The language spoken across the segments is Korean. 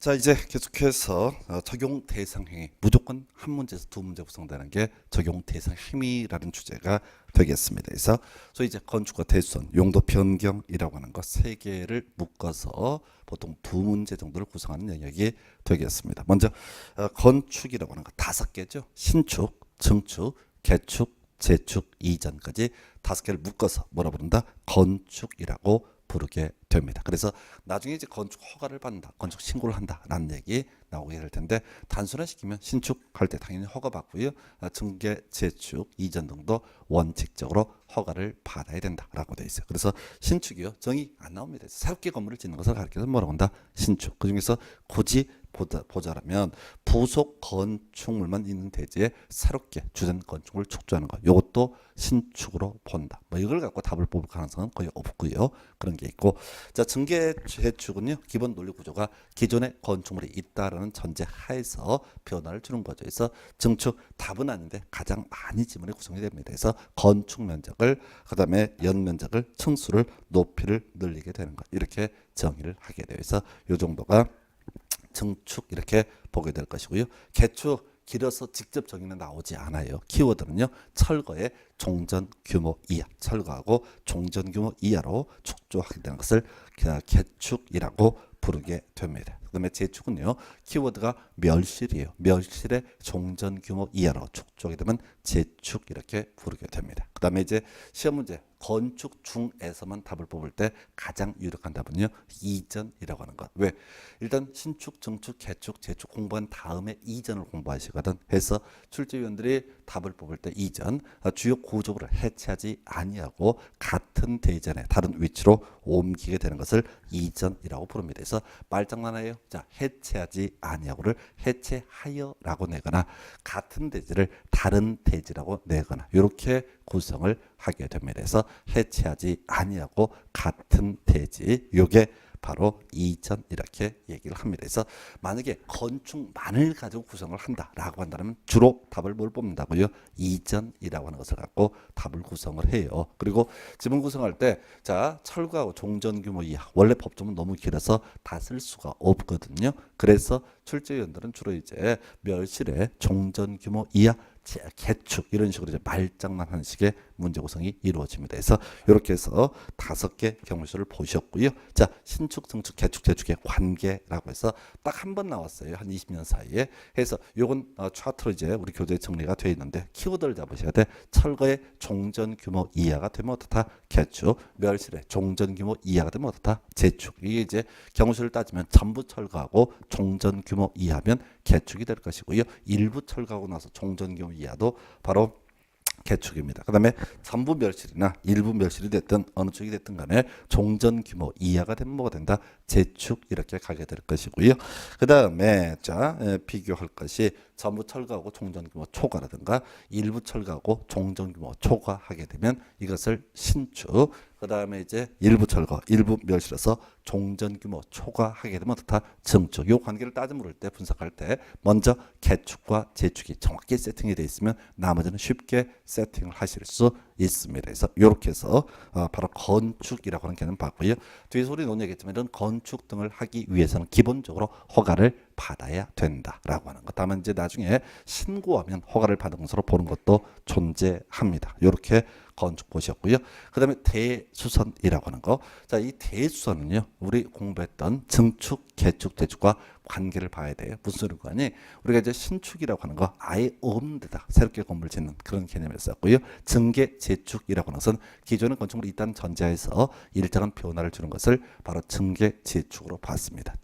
자, 이제 계속해서 적용 대상 행위, 무조건 한 문제에서 두 문제 구성되는 게 적용 대상 행위라는 주제가 되겠습니다. 그래서 소위 이제 건축과 대수선, 용도 변경이라고 하는 것 세 개를 묶어서 보통 두 문제 정도를 구성하는 영역이 되겠습니다. 먼저 건축이라고 하는 것 다섯 개죠. 신축, 증축, 개축, 재축, 이전까지 다섯 개를 묶어서 뭐라 부른다? 건축이라고 부르게 됩니다. 그래서 나중에 이제 건축 허가를 받는다, 건축 신고를 한다라는 얘기 나오게 될 텐데 단순화시키면 신축할 때 당연히 허가 받고요. 증계, 재축, 이전 등도 원칙적으로 허가를 받아야 된다라고 되어 있어요. 그래서 신축이요 정의 안 나옵니다. 새롭게 건물을 짓는 것을 가리켜서 뭐라고 한다? 신축. 그 중에서 굳이 보자라면 부속 건축물만 있는 대지에 새롭게 주된 건축물을 축조하는 것, 이것도 신축으로 본다. 뭐 이걸 갖고 답을 뽑을 가능성은 거의 없고요. 그런 게 있고, 자 증계 재축은요 기본 논리 구조가 기존의 건축물이 있다라는 전제 하에서 변화를 주는 거죠. 그래서 증축 답은 아닌데 가장 많이 지문에 구성이 됩니다. 그래서 건축 면적을 그다음에 연 면적을 층수를 높이를 늘리게 되는 것, 이렇게 정의를 하게 돼요. 그래서 이 정도가 증축 이렇게 보게 될 것이고요. 개축 길어서 직접 정의는 나오지 않아요. 키워드는요. 철거의 종전 규모 이하, 철거하고 종전 규모 이하로 축조하게 되는 것을 개축이라고 부르게 됩니다. 그 다음에 재축은요. 키워드가 멸실이에요. 멸실의 종전 규모 이하로 축조하게 되면 재축 이렇게 부르게 됩니다. 그 다음에 이제 시험 문제 건축 중에서만 답을 뽑을 때 가장 유력한 답은요. 이전이라고 하는 것. 왜? 일단 신축, 증축, 개축, 재축 공부한 다음에 이전을 공부하시거든. 해서 출제위원들이 답을 뽑을 때 이전, 주요 구조물을 해체하지 아니하고 같은 대전에 다른 위치로 옮기게 되는 것을 이전이라고 부릅니다. 그래서 말장난이에요. 자, 해체하지 아니하고를 해체하여라고 내거나 같은 대지를 다른 대지라고 내거나 이렇게 구성을 하게 됩니다. 그래서 해체하지 아니하고 같은 대지, 요게 바로 이전 이렇게 얘기를 합니다. 그래서 만약에 건축만을 가지고 구성을 한다라고 한다면 주로 답을 뭘 뽑는다고요? 이전이라고 하는 것을 갖고 답을 구성을 해요. 그리고 지문 구성할 때 자 철거하고 종전 규모 이하, 원래 법조문 너무 길어서 다 쓸 수가 없거든요. 그래서 출제위원들은 주로 이제 멸실의 종전 규모 이하, 개축 이런 식으로 이제 말장난하는 식의 문제 구성이 이루어집니다. 그래서 이렇게 해서 다섯 개 경우수를 보셨고요. 자, 신축, 증축, 개축, 재축의 관계라고 해서 딱 한 번 나왔어요. 한 20년 사이에. 해서 요건 차트로 이제 우리 교재에 정리가 되어 있는데 키워드를 잡으셔야 돼. 철거의 종전 규모 이하가 되면 어떻다? 개축. 멸실의 종전 규모 이하가 되면 어떻다? 재축. 이게 이제 경우수를 따지면 전부 철거하고 종전 규모 이하면 개축이 될 것이고요. 일부 철거하고 나서 종전 규모 이하도 바로 개축입니다. 그 다음에 전부 멸실이나 일부 멸실이 됐든 어느 쪽이 됐든 간에 종전 규모 이하가 되면 뭐가 된다? 재축 이렇게 가게 될 것이고요. 그 다음에 자 비교할 것이 전부 철거하고 종전 규모 초과라든가 일부 철거하고 종전 규모 초과하게 되면 이것을 신축. 그 다음에 이제 일부 철거, 일부 멸실해서 종전 규모 초과하게 되면 어떻다? 증축. 이 관계를 따져 물을 때 분석할 때 먼저 개축과 재축이 정확히 세팅이 되어 있으면 나머지는 쉽게 세팅을 하실 수 있습니다. 그래서 이렇게 해서 바로 건축이라고 하는 개념 봤고요. 뒤에서 우리 논의하겠지만 이런 건축 등을 하기 위해서는 기본적으로 허가를 받아야 된다라고 하는 것. 다만 이제 나중에 신고하면 허가를 받은 것으로 보는 것도 존재합니다. 이렇게 건축 보셨고요. 그 다음에 대수선이라고 하는 거. 자, 이 대수선은요, 우리 공부했던 증축, 개축, 재축과 관계를 봐야 돼요. 무슨 소리가 아니? 우리가 이제 신축이라고 하는 거 아예 없는 데다 새롭게 건물 짓는 그런 개념을 썼고요. 증계, 재축이라고 하는 것은 기존의 건축물이 있다는 전제하에서 일정한 변화를 주는 것을 바로 증계, 재축으로 봤습니다.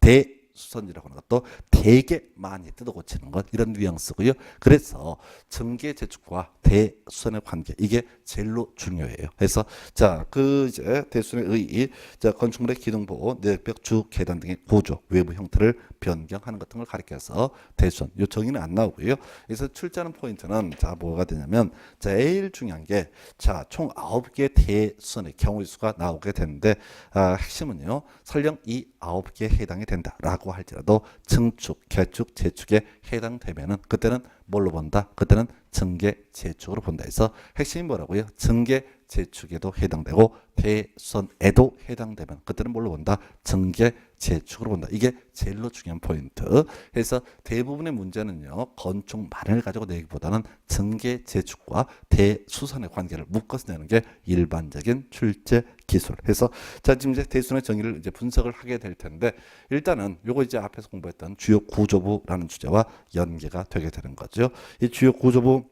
수선이라고 하는 것도 되게 많이 뜯어 고치는 것, 이런 뉘앙스고요. 그래서 증계 재축과 대수선의 관계, 이게 제일로 중요해요. 그래서 자, 그 이제 대수선의 의의, 자 건축물의 기둥보, 내벽, 주, 계단 등의 구조, 외부 형태를 변경하는 것 등을 가리켜서 대수선, 요 정의는 안 나오고요. 그래서 출제하는 포인트는 자 뭐가 되냐면 제일 중요한 게 자 총 9개 대수선의 경우의 수가 나오게 되는데 핵심은요. 설령 이 9개에 해당이 된다라고 할지라도 증축, 개축, 재축에 해당되면은 그때는 뭘로 본다? 그때는 증계, 재축으로 본다 해서 핵심이 뭐라고요? 증계, 재축에도 해당되고 대수선에도 해당되면 그때는 뭘로 본다? 정계 재축으로 본다. 이게 제일로 중요한 포인트. 그래서 대부분의 문제는요, 건축만을 가지고 내기보다는 정계 재축과 대수선의 관계를 묶어서 내는 게 일반적인 출제 기술. 해서 자, 지금 이제 대수선의 정의를 이제 분석을 하게 될 텐데, 일단은 요거 이제 앞에서 공부했던 주요 구조부라는 주제와 연계가 되게 되는 거죠. 이 주요 구조부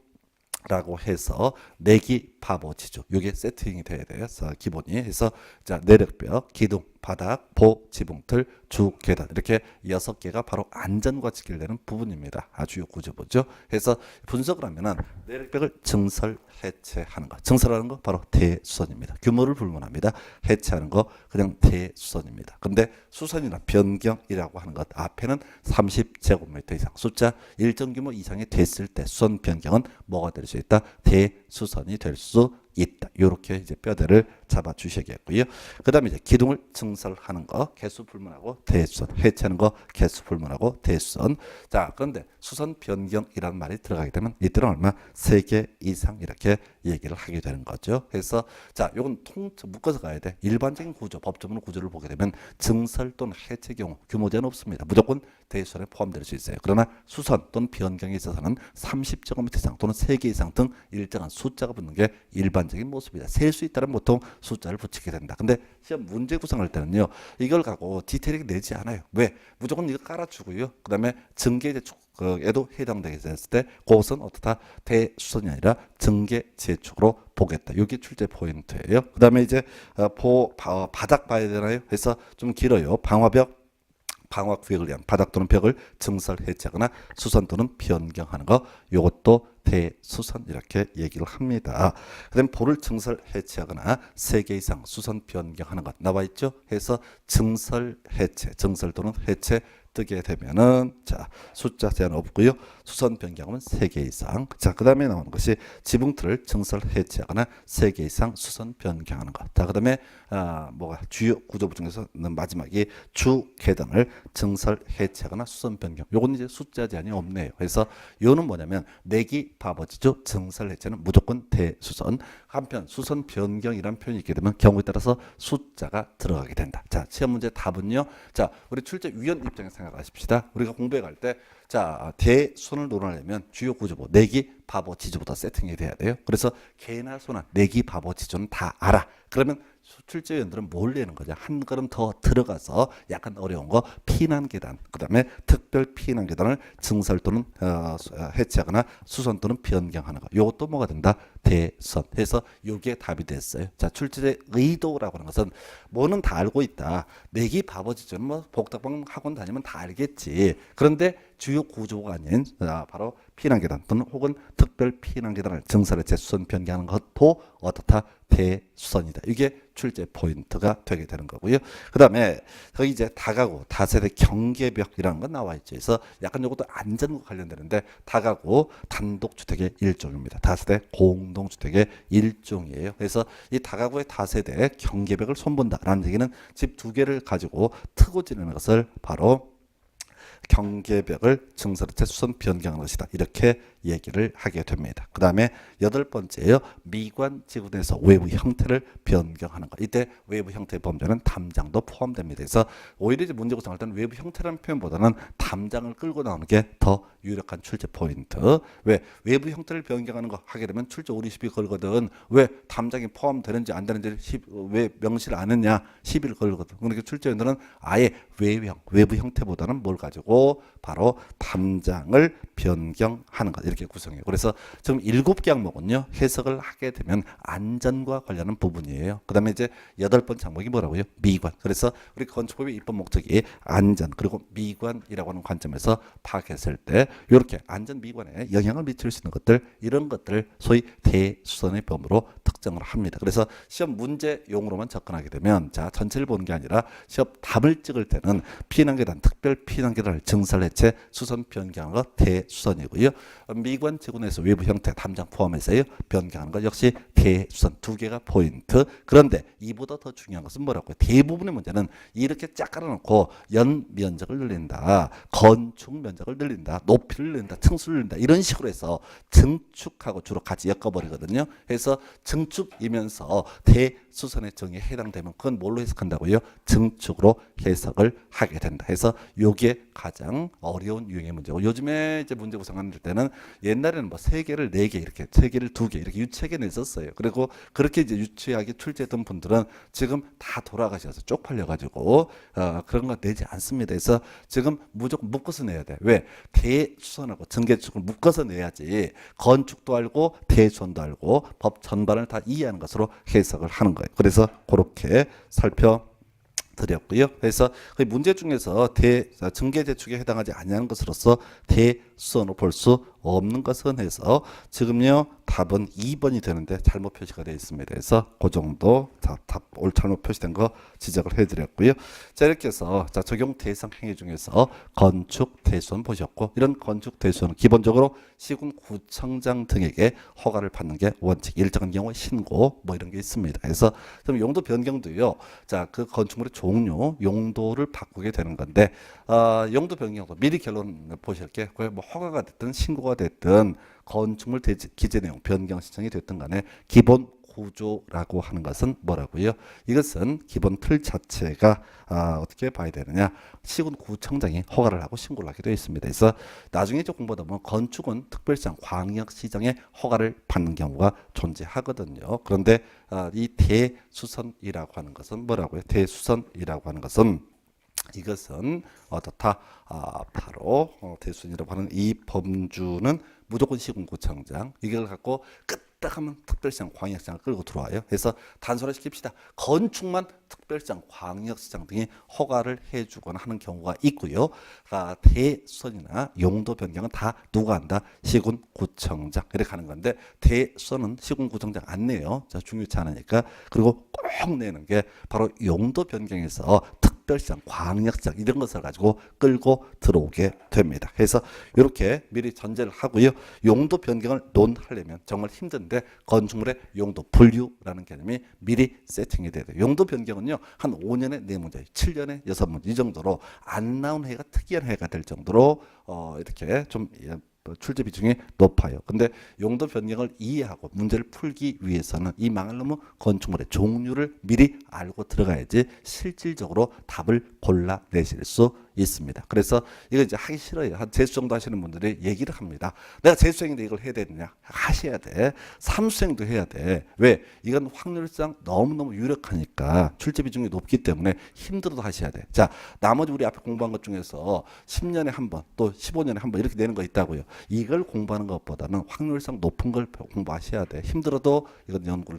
라고 해서 내기 파보 지주 이게 세팅이 돼야 돼요. 그래서 기본이 해서 자, 내력벽, 기둥, 바닥, 보, 지붕틀, 주, 계단 이렇게 6개가 바로 안전과 직결되는 부분입니다. 아주 구조보죠. 그래서 분석을 하면은 내력벽을 증설 해체하는 거. 증설하는 거 바로 대수선입니다. 규모를 불문합니다. 해체하는 거 그냥 대수선입니다. 근데 수선이나 변경이라고 하는 것 앞에는 30제곱미터 이상 숫자 일정 규모 이상이 됐을 때 수선 변경은 뭐가 될 수 있다? 대수선이 될 수 있다. 이렇게 이제 뼈대를 잡아 주셔야겠고요. 그다음에 이제 기둥을 증설하는 거 개수 불문하고 대수선, 해체하는 거 개수 불문하고 대수선. 자, 그런데 수선 변경이라는 말이 들어가게 되면 이때는 얼마? 3개 이상 이렇게 얘기를 하게 되는 거죠. 그래서 자, 요건 묶어서 가야 돼. 일반적인 구조, 법조문 구조를 보게 되면 증설 또는 해체 경우 규모 제한 없습니다. 무조건 대수선에 포함될 수 있어요. 그러나 수선 또는 변경에 있어서는 30제곱미터 이상 또는 3개 이상 등 일정한 숫자가 붙는 게 일반적인 모습이다. 셀 수 있다면 보통 숫자를 붙이게 된다. 근데 시험 문제 구성할 때는요, 이걸 갖고 디테일하게 내지 않아요. 왜? 무조건 이거 깔아주고요. 그 다음에 증계제축에도 해당되게 됐을 때 그것은 어떻다? 대수선이 아니라 증계제축으로 보겠다. 이게 출제 포인트예요. 그 다음에 이제 바닥 봐야 되나요? 그래서 좀 길어요. 방화 구역을 위한 바닥 또는 벽을 증설 해체하거나 수선 또는 변경하는 거, 이것도 대수선 이렇게 얘기를 합니다. 그다음에 볼을 증설 해체하거나 3개 이상 수선 변경하는 것 나와 있죠. 해서 증설 해체, 증설 또는 해체 뜨게 되면은 자, 숫자 제한 없고요. 수선 변경은 3개 이상. 자, 그다음에 나오는 것이 지붕틀을 증설 해체하거나 3개 이상 수선 변경하는 것. 자, 그다음에 뭐가 주요 구조부 중에서는 마지막이 주 계단을 증설 해체하거나 수선 변경. 요건 이제 숫자 제한이 없네요. 그래서 요는 뭐냐면 내기 바버지죠. 증설 해체는 무조건 대수선. 한편 수선 변경이라는 표현이 있게 되면 경우에 따라서 숫자가 들어가게 된다. 자, 시험 문제 답은요. 자, 우리 출제 위원 입장에서 생각하십시다. 우리가 공부해 갈 때 자, 대수선을 논하려면 주요 구조부 내기 바보 지주부터 세팅이 돼야 돼요. 그래서 개나 소나 내기 바보 지주는 다 알아. 그러면 출제위원들은 뭘 내는 거죠? 한 걸음 더 들어가서 약간 어려운 거 피난 계단, 그다음에 특별 피난 계단을 증설 또는 해체하거나 수선 또는 변경하는 거. 이것도 뭐가 된다? 대선. 해서 이게 답이 됐어요. 자, 출제의 의도라고 하는 것은 뭐는 다 알고 있다. 내기 바보지처럼 뭐 복덕방 학원 다니면 다 알겠지. 그런데 주요 구조가 아닌 바로 피난 계단 또는 혹은 특별 피난 계단을 증설해체 수선 변경하는 것도 어떻다? 대수선이다. 이게 출제 포인트가 되게 되는 거고요. 그 다음에 거기 이제 다가구, 다세대 경계벽이라는 건 나와 있죠. 그래서 약간 이것도 안전과 관련되는데 다가구 단독주택의 일종입니다. 다세대 공동주택의 일종이에요. 그래서 이 다가구의 다세대 경계벽을 손본다라는 얘기는 집 2개를 가지고 트고 지내는 것을 바로 경계벽을 증설해체 수선 변경하는 것이다. 이렇게 얘기를 하게 됩니다. 그 다음에 8번째예요. 미관 지구내에서 외부 형태를 변경하는 것. 이때 외부 형태의 범죄는 담장도 포함됩니다. 그래서 오히려 이제 문제 구성할 때는 외부 형태라는 표현보다는 담장을 끌고 나오는 게 더 유력한 출제 포인트. 왜? 외부 형태를 변경하는 거 하게 되면 출제 오리 10이 걸거든. 왜? 담장이 포함되는지 안 되는지 왜 명시를 안 했냐? 10일 걸거든. 그러니까 출제위원들은 아예 외부 형태보다는 뭘 가지고 바로 담장을 변경하는 것. 이렇게 구성해요. 그래서 지금 7개 항목은요, 해석을 하게 되면 안전과 관련한 부분이에요. 그 다음에 이제 8번째 항목이 뭐라고요? 미관. 그래서 우리 건축법의 입법 목적이 안전 그리고 미관이라고 하는 관점에서 파악했을 때 이렇게 안전 미관에 영향을 미칠 수 있는 것들, 이런 것들을 소위 대수선의 범으로 특정을 합니다. 그래서 시험 문제용으로만 접근하게 되면 자, 전체를 보는 게 아니라 시험 답을 찍을 때는 피난계단, 특별 피난계단을 증설해체 수선 변경한 것 대수선이고요. 미관 지구내에서 외부 형태 담장 포함해서요, 변경하는 것 역시 대수선 두 개가 포인트. 그런데 이보다 더 중요한 것은 뭐라고요? 대부분의 문제는 이렇게 쫙 깔아놓고 연 면적을 늘린다, 건축 면적을 늘린다, 높이를 늘린다, 층수를 늘린다 이런 식으로 해서 증축하고 주로 같이 엮어버리거든요. 그래서 증축이면서 대수선의 정의에 해당되면 그건 뭘로 해석한다고요? 증축으로 해석을 하게 된다. 해서 요게 가장 어려운 유형의 문제고, 요즘에 이제 문제 구성하는 때는 옛날에는 뭐 세 개를 네 개 이렇게, 세 개를 두 개 이렇게 유치하게 냈었어요. 그리고 그렇게 이제 유치하게 출제했던 분들은 지금 다 돌아가셔서 쪽팔려 가지고 그런 거 내지 않습니다. 그래서 지금 무조건 묶어서 내야 돼. 왜? 대수선하고 증개축을 묶어서 내야지 건축도 알고 대수선도 알고 법 전반을 다 이해하는 것으로 해석을 하는 거예요. 그래서 그렇게 드렸고요. 그래서 그 문제 중에서 증개재축에 해당하지 아니하는 것으로서 대수선으로 볼 수 없는 것은 해서 지금요 답은 2번이 되는데 잘못 표시가 되어 있습니다. 그래서 그 정도 답 잘못 표시된 거 지적을 해드렸고요. 자, 이렇게 해서 자, 적용 대상 행위 중에서 건축 대수선 보셨고, 이런 건축 대수선은 기본적으로 시군구청장 등에게 허가를 받는 게 원칙, 일정한 경우에 신고 뭐 이런 게 있습니다. 그래서 좀 용도 변경도요. 자, 그 건축물의 종류, 용도를 바꾸게 되는 건데 용도 변경도 미리 결론 보실게. 뭐 허가가 됐든 신고가 됐든 건축물 기재 내용 변경 신청이 됐든 간에 기본 구조라고 하는 것은 뭐라고요? 이것은 기본 틀 자체가 어떻게 봐야 되느냐? 시군구청장이 허가를 하고 신고를 하게 되어 있습니다. 그래서 나중에 이제 공부하다 보면 건축은 특별시장, 광역시장의 허가를 받는 경우가 존재하거든요. 그런데 이 대수선이라고 하는 것은 뭐라고요? 대수선이라고 하는 것은 이것은 어떻다? 바로 대수선이라고 하는 이 범주는 무조건 시군구청장, 이걸 갖고 끄떡하면 특별시장, 광역시장을 끌고 들어와요. 그래서 단순화 시킵시다. 건축만 특별시장, 광역시장 등이 허가를 해주거나 하는 경우가 있고요. 대수선이나 용도 변경은 다 누가 한다? 시군구청장 이렇게 하는 건데, 대수선은 시군구청장 안 내요. 자, 중요치 않으니까. 그리고 꼭 내는 게 바로 용도 변경에서 특별시장, 광역시장 이런 것을 가지고 끌고 들어오게 됩니다. 그래서 이렇게 미리 전제를 하고요. 용도 변경을 논하려면 정말 힘든데 건축물의 용도 분류라는 개념이 미리 세팅이 돼야 돼요. 용도 변경은요 한 5년에 4문제, 7년에 6문제 이 정도로 안 나온 해가 특이한 해가 될 정도로 이렇게 좀 출제 비중이 높아요. 근데 용도 변경을 이해하고 문제를 풀기 위해서는 이 망할 놈의 건축물의 종류를 미리 알고 들어가야지 실질적으로 답을 골라내실 수 있습니다. 그래서 이거 이제 하기 싫어요. 한 재수 정도 하시는 분들이 얘기를 합니다. 내가 재수생인데 이걸 해야 되느냐? 하셔야 돼. 삼수생도 해야 돼. 왜? 이건 확률상 너무너무 유력하니까 출제 비중이 높기 때문에 힘들어도 하셔야 돼. 자, 나머지 우리 앞에 공부한 것 중에서 10년에 한 번, 또 15년에 한 번 이렇게 내는 거 있다고요. 이걸 공부하는 것보다는 확률상 높은 걸 공부하셔야 돼. 힘들어도 이건 연구를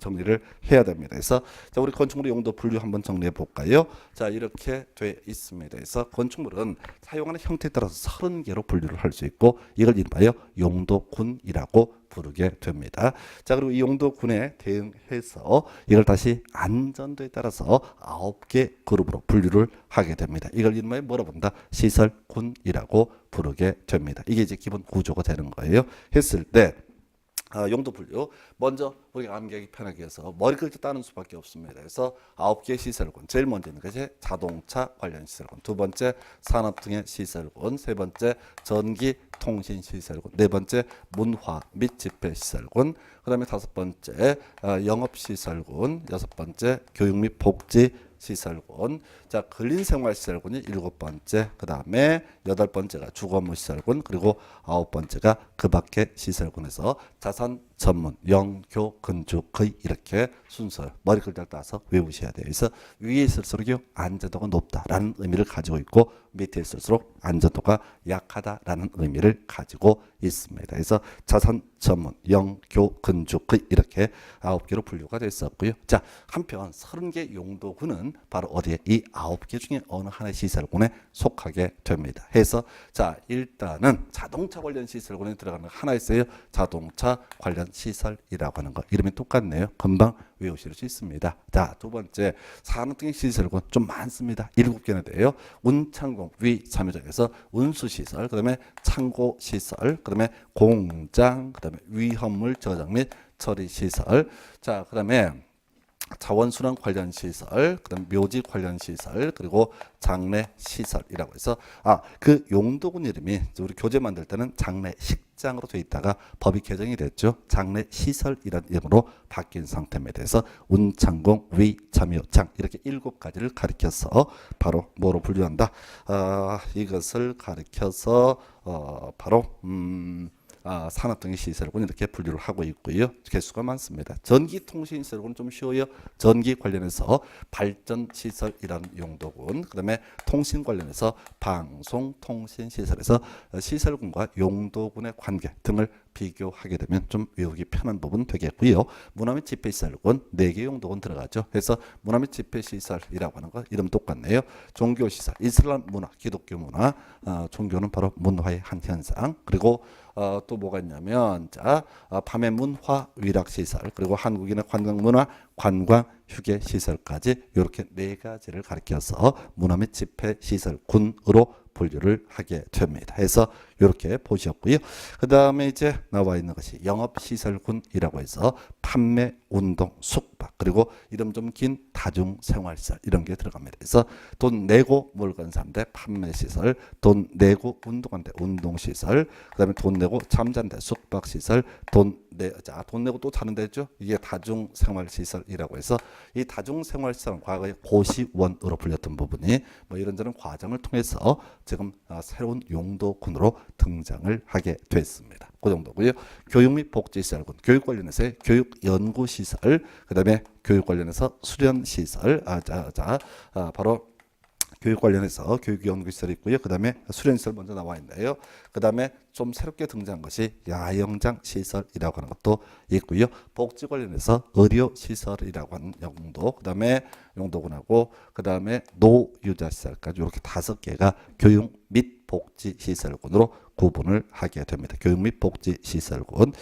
정리를 해야 됩니다. 그래서 자, 우리 건축물의 용도 분류 한번 정리해 볼까요? 자, 이렇게 돼 있습니다. 그래서 건축물은 사용하는 형태에 따라서 30개로 분류를 할 수 있고, 이걸 이른바여 용도군이라고 부르게 됩니다. 자, 그리고 이 용도군에 대응해서 이걸 다시 안전도에 따라서 9개 그룹으로 분류를 하게 됩니다. 이걸 이름하여 뭐라 본다? 시설군이라고 부르게 됩니다. 이게 이제 기본 구조가 되는 거예요. 했을 때 용도 분류. 먼저 우리 암기하기 편하게 해서 머리 긁고 따는 수밖에 없습니다. 그래서 9개 시설군. 제일 먼저 있는 것이 자동차 관련 시설군. 두 번째 산업 등의 시설군. 세 번째 전기 통신 시설군. 네 번째 문화 및 집회 시설군. 그다음에 다섯 번째 영업 시설군. 여섯 번째 교육 및 복지 시설군. 자, 근린생활시설군이 7번째, 그 다음에 8번째가 주거무시설군, 그리고 9번째가 그 밖의 시설군에서 자산 전문, 영교, 건축의 이렇게 순서 머리 글자 따서 외우셔야 돼요. 그래서 위에 있을수록 안전도가 높다라는 의미를 가지고 있고, 밑에 있을수록 안전도가 약하다라는 의미를 가지고 있습니다. 그래서 자산 전문, 영교, 건축의 이렇게 9개로 분류가 됐었고요. 자, 한편 30개 용도군은 바로 어디에? 이 9개 중에 어느 하나의 시설군에 속하게 됩니다. 해서 자, 일단은 자동차 관련 시설군에 들어가는 거 하나 있어요. 자동차 관련 시설이라고 하는 거. 이름이 똑같네요. 금방 외우실 수 있습니다. 자, 두 번째 산업 등의 시설군 좀 많습니다. 7개나 돼요. 운창공 위 참여정에서 운수시설, 그 다음에 창고시설, 그 다음에 공장, 그 다음에 위험물 저장 및 처리 시설. 자, 그다음에 자원순환 관련 시설, 그다음 묘지 관련 시설, 그리고 장례 시설이라고 해서 그 용도군 이름이 우리 교재 만들 때는 장례식장으로 돼 있다가 법이 개정이 됐죠. 장례시설이라는 이름으로 바뀐 상태입니다. 그래서 운창공, 위, 참여, 장 이렇게 7가지를 가리켜서 바로 뭐로 분류한다. 이것을 가리켜서 바로 산업등의 시설군 이렇게 분류를 하고 있고요. 개수가 많습니다. 전기통신시설군 좀 쉬워요. 전기 관련해서 발전시설이라는 용도군, 그 다음에 통신 관련해서 방송통신시설에서 시설군과 용도군의 관계 등을 비교하게 되면 좀 외우기 편한 부분 되겠고요. 문화 및 집회시설군 4개 용도군 들어가죠. 그래서 문화 및 집회시설이라고 하는 거 이름 똑같네요. 종교시설, 이슬람 문화, 기독교 문화, 종교는 바로 문화의 한 현상. 그리고 또 뭐가 있냐면 밤의 문화 위락 시설, 그리고 한국인의 관광 문화, 관광 휴게 시설까지 이렇게 4가지를 가리켜서 문화 및 집회 시설 군으로 분류를 하게 됩니다. 해서 이렇게 보셨고요. 그 다음에 이제 나와 있는 것이 영업시설군이라고 해서 판매, 운동, 숙박, 그리고 이름 좀 긴 다중생활시설 이런 게 들어갑니다. 그래서 돈 내고 물건 사는데 판매시설, 돈 내고 운동하는데 운동시설, 그 다음에 돈 내고 잠자는데 숙박시설, 돈 내고 또 자는 데죠. 이게 다중생활시설이라고 해서 이 다중생활시설은 과거에 고시원으로 불렸던 부분이 뭐 이런저런 과정을 통해서 지금 새로운 용도군으로 등장을 하게 됐습니다. 그 정도고요. 교육 및 복지시설군, 교육 관련해서 교육연구시설, 그 다음에 교육 관련해서 수련시설, 바로 교육 관련해서 교육연구시설이 있고요. 그 다음에 수련시설 먼저 나와 있네요. 그 다음에 좀 새롭게 등장한 것이 야영장 시설이라고 하는 것도 있고요. 복지 관련해서 의료시설이라고 하는 용도, 그 다음에 용도군하고 그 다음에 노유자 시설까지 이렇게 5개가 교육 및 복지 시설군으로 구분을 하게 됩니다. 교육 및 복지 시설군.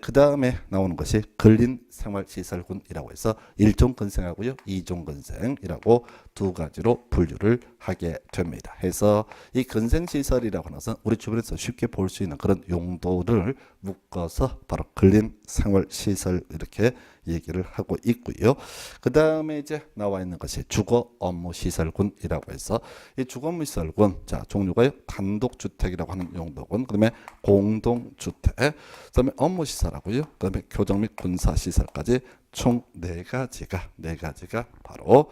그 다음에 나오는 것이 근린 생활 시설군이라고 해서 1종 근생하고요, 2종 근생이라고 2가지로 분류를 하게 됩니다. 해서 이 근생 시설이라고 하는 것은 우리 주변에서 쉽게 볼 수 있는 그런 용도를 묶어서 바로 근린 생활 시설 이렇게 얘기를 하고 있고요. 그 다음에 이제 나와 있는 것이 주거 업무 시설군이라고 해서 이 주거 업무 시설군 종류가요, 단독주택이라고 하는 용도군, 그다음에 공동주택, 그다음에 업무 시설하고요, 그다음에 교정 및 군사 시설까지 총 4가지가 바로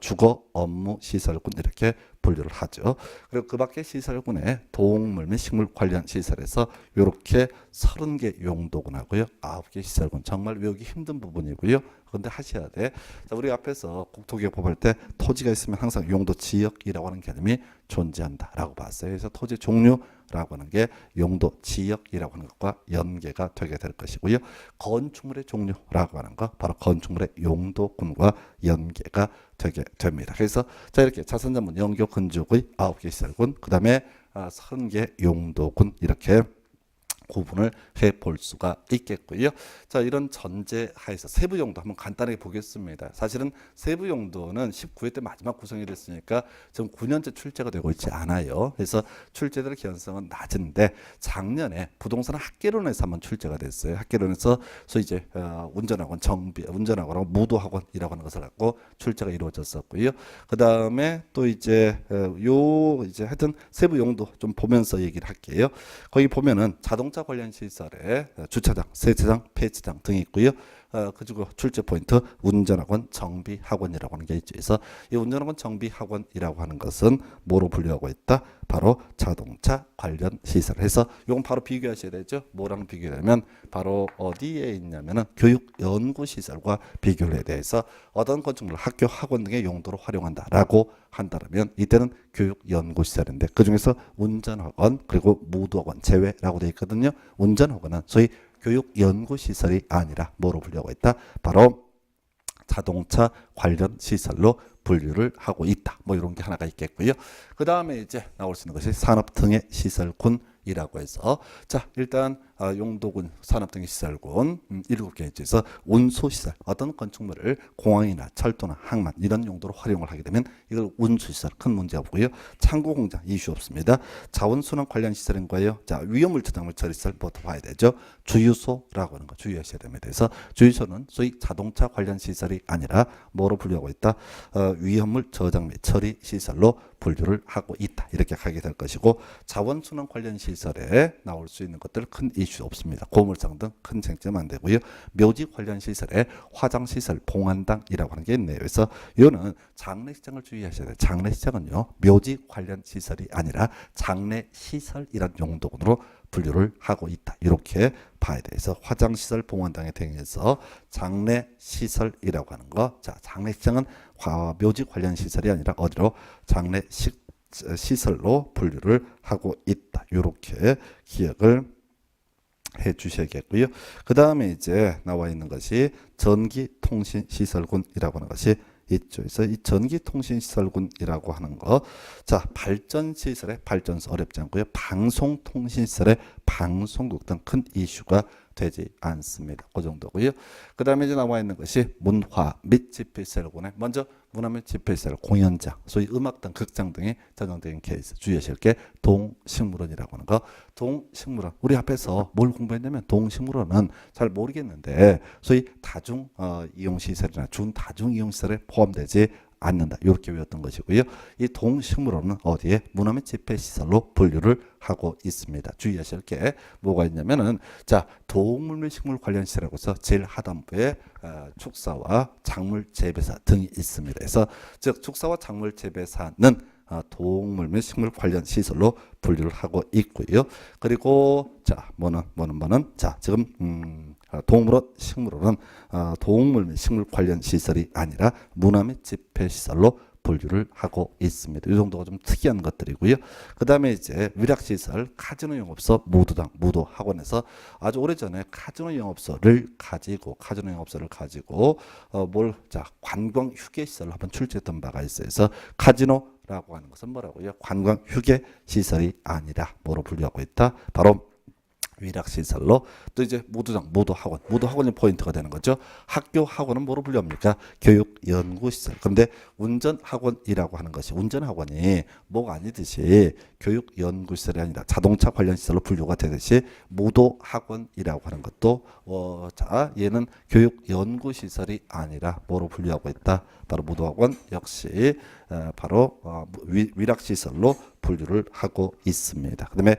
주거 업무 시설군 이렇게 분류를 하죠. 그리고 그 밖에 시설군에 동물 및 식물 관련 시설에서 이렇게 30개 용도군하고요, 9개 시설군. 정말 외우기 힘든 부분이고요. 그런데 하셔야 돼. 자, 우리 앞에서 국토기획법 할 때 토지가 있으면 항상 용도 지역이라고 하는 개념이 존재한다라고 봤어요. 그래서 토지 종류라고 하는 게 용도 지역이라고 하는 것과 연계가 되게 될 것이고요. 건축물의 종류라고 하는 거 바로 건축물의 용도군과 연계가 되게 됩니다. 그래서 이렇게 자선전문 영교 건축의 9개 시설군, 그 다음에 30개 용도군 이렇게 구분을 해 볼 수가 있겠고요. 자, 이런 전제하에서 세부 용도 한번 간단하게 보겠습니다. 사실은 세부 용도는 19회 때 마지막 구성이 됐으니까 지금 9년째 출제가 되고 있지 않아요. 그래서 출제될 개연성은 낮은데 작년에 부동산 학개론에서 한번 출제가 됐어요. 학개론에서 소위 이제 운전학원 운전학원하고 무도학원이라고 하는 것을 갖고 출제가 이루어졌었고요. 그 다음에 또 이제 이제 하여튼 세부 용도 좀 보면서 얘기를 할게요. 거기 보면은 자동차 관련 시설에 주차장, 세차장, 폐차장 등이 있고요. 그리고 출제 포인트 운전학원, 정비학원이라고 하는 게 있죠. 그래서 이 운전학원, 정비학원이라고 하는 것은 뭐로 분류하고 있다? 바로 자동차 관련 시설. 해서 이건 바로 비교하셔야 되죠. 뭐랑 비교하면 바로 어디에 있냐면은 교육연구시설과 비교를 해야 돼서 어떤 건축물, 학교, 학원 등의 용도로 활용한다라고 한다면 이때는 교육연구시설인데 그 중에서 운전학원 그리고 무도학원 제외라고 되어 있거든요. 운전학원은 소위 교육연구시설이 아니라 뭐로 분류하고 있다? 바로 자동차 관련 시설로 분류를 하고 있다. 뭐 이런 게 하나가 있겠고요. 그 다음에 이제 나올 수 있는 것이 산업 등의 시설군이라고 해서 자, 일단 용도군, 산업등시설군 7개 있어서 운수시설, 어떤 건축물을 공항이나 철도나 항만 이런 용도로 활용을 하게 되면 이걸 운수시설, 큰 문제 없고요. 창고공장 이슈 없습니다. 자원순환 관련 시설인 거예요. 자, 위험물 저장물 처리시설부터 봐야 되죠. 주유소라고 하는 거 주의하셔야 됩니다. 그래서 주유소는 소위 자동차 관련 시설이 아니라 뭐로 분류하고 있다? 위험물 저장 및 처리 시설로 분류를 하고 있다. 이렇게 하게 될 것이고, 자원순환 관련 시설에 나올 수 있는 것들 큰 이슈 없습니다. 고물상 등 큰 쟁점 안 되고요. 묘지 관련 시설에 화장시설, 봉안당이라고 하는 게 있네요. 그래서 이거는 장례시장을 주의하셔야 돼요. 장례시장은요, 묘지 관련 시설이 아니라 장례시설이란 용도군으로 분류를 하고 있다. 이렇게 봐야 돼. 그래서 화장시설, 봉안당에 대해서 장례시설이라고 하는 거. 자, 장례시장은 묘지 관련 시설이 아니라 어디로? 장례시설로 분류를 하고 있다. 이렇게 기억을 해 주셔야겠고요. 그 다음에 이제 나와 있는 것이 전기통신시설군이라고 하는 것이 있죠. 그래서 이 전기통신시설군이라고 하는 거, 자, 발전시설의 발전소 어렵지 않고요. 방송통신시설의 방송국 등 큰 이슈가 되지 않습니다. 그 정도고요. 그 다음에 이제 나와 있는 것이 문화 및 집회시설군에, 먼저 문화 및 집회시설, 공연장, 소위 음악당, 극장 등이 전용된 케이스 주의하실 게 동식물원이라고 하는 거. 동식물원, 우리 앞에서 뭘 공부했냐면 동식물원은 잘 모르겠는데 소위 다중 이용시설이나 준다중 이용시설에 포함되지 않는다. 이렇게 외웠던 것이고요. 이 동식물원은 어디에? 문화 및 집회시설로 분류를 하고 있습니다. 주의하실 게 뭐가 있냐면은, 자, 동물 및 식물 관련 시설하고서 제일 하단부에 축사와 작물 재배사 등이 있습니다. 그래서 즉 축사와 작물 재배사는 동물 및 식물 관련 시설로 분류를 하고 있고요. 그리고 자, 뭐는 자, 지금 동물원, 식물원은 동물 및 식물 관련 시설이 아니라 문화 및 집회 시설로 분류를 하고 있습니다. 이 정도가 좀 특이한 것들이고요. 그 다음에 이제 위락시설, 카지노 영업소, 무도당, 무도 학원에서 아주 오래전에 카지노 영업소를 가지고 자, 관광 휴게 시설을 한번 출제했던 바가 있어요. 그래서 카지노라고 하는 것은 뭐라고요? 관광 휴게 시설이 아니라 뭐로 분류하고 있다? 바로 위락시설로. 또 이제 무도장, 무도학원, 무도학원이 포인트가 되는 거죠. 학교 학원은 뭐로 분류합니까? 교육연구시설. 그런데 운전학원이라고 하는 것이, 운전학원이 뭐가 아니듯이 교육연구시설이 아니라 자동차 관련 시설로 분류가 되듯이 무도학원이라고 하는 것도 자, 얘는 교육연구시설이 아니라 뭐로 분류하고 있다? 바로 무도학원 역시 바로 위락시설로 분류를 하고 있습니다. 그 다음에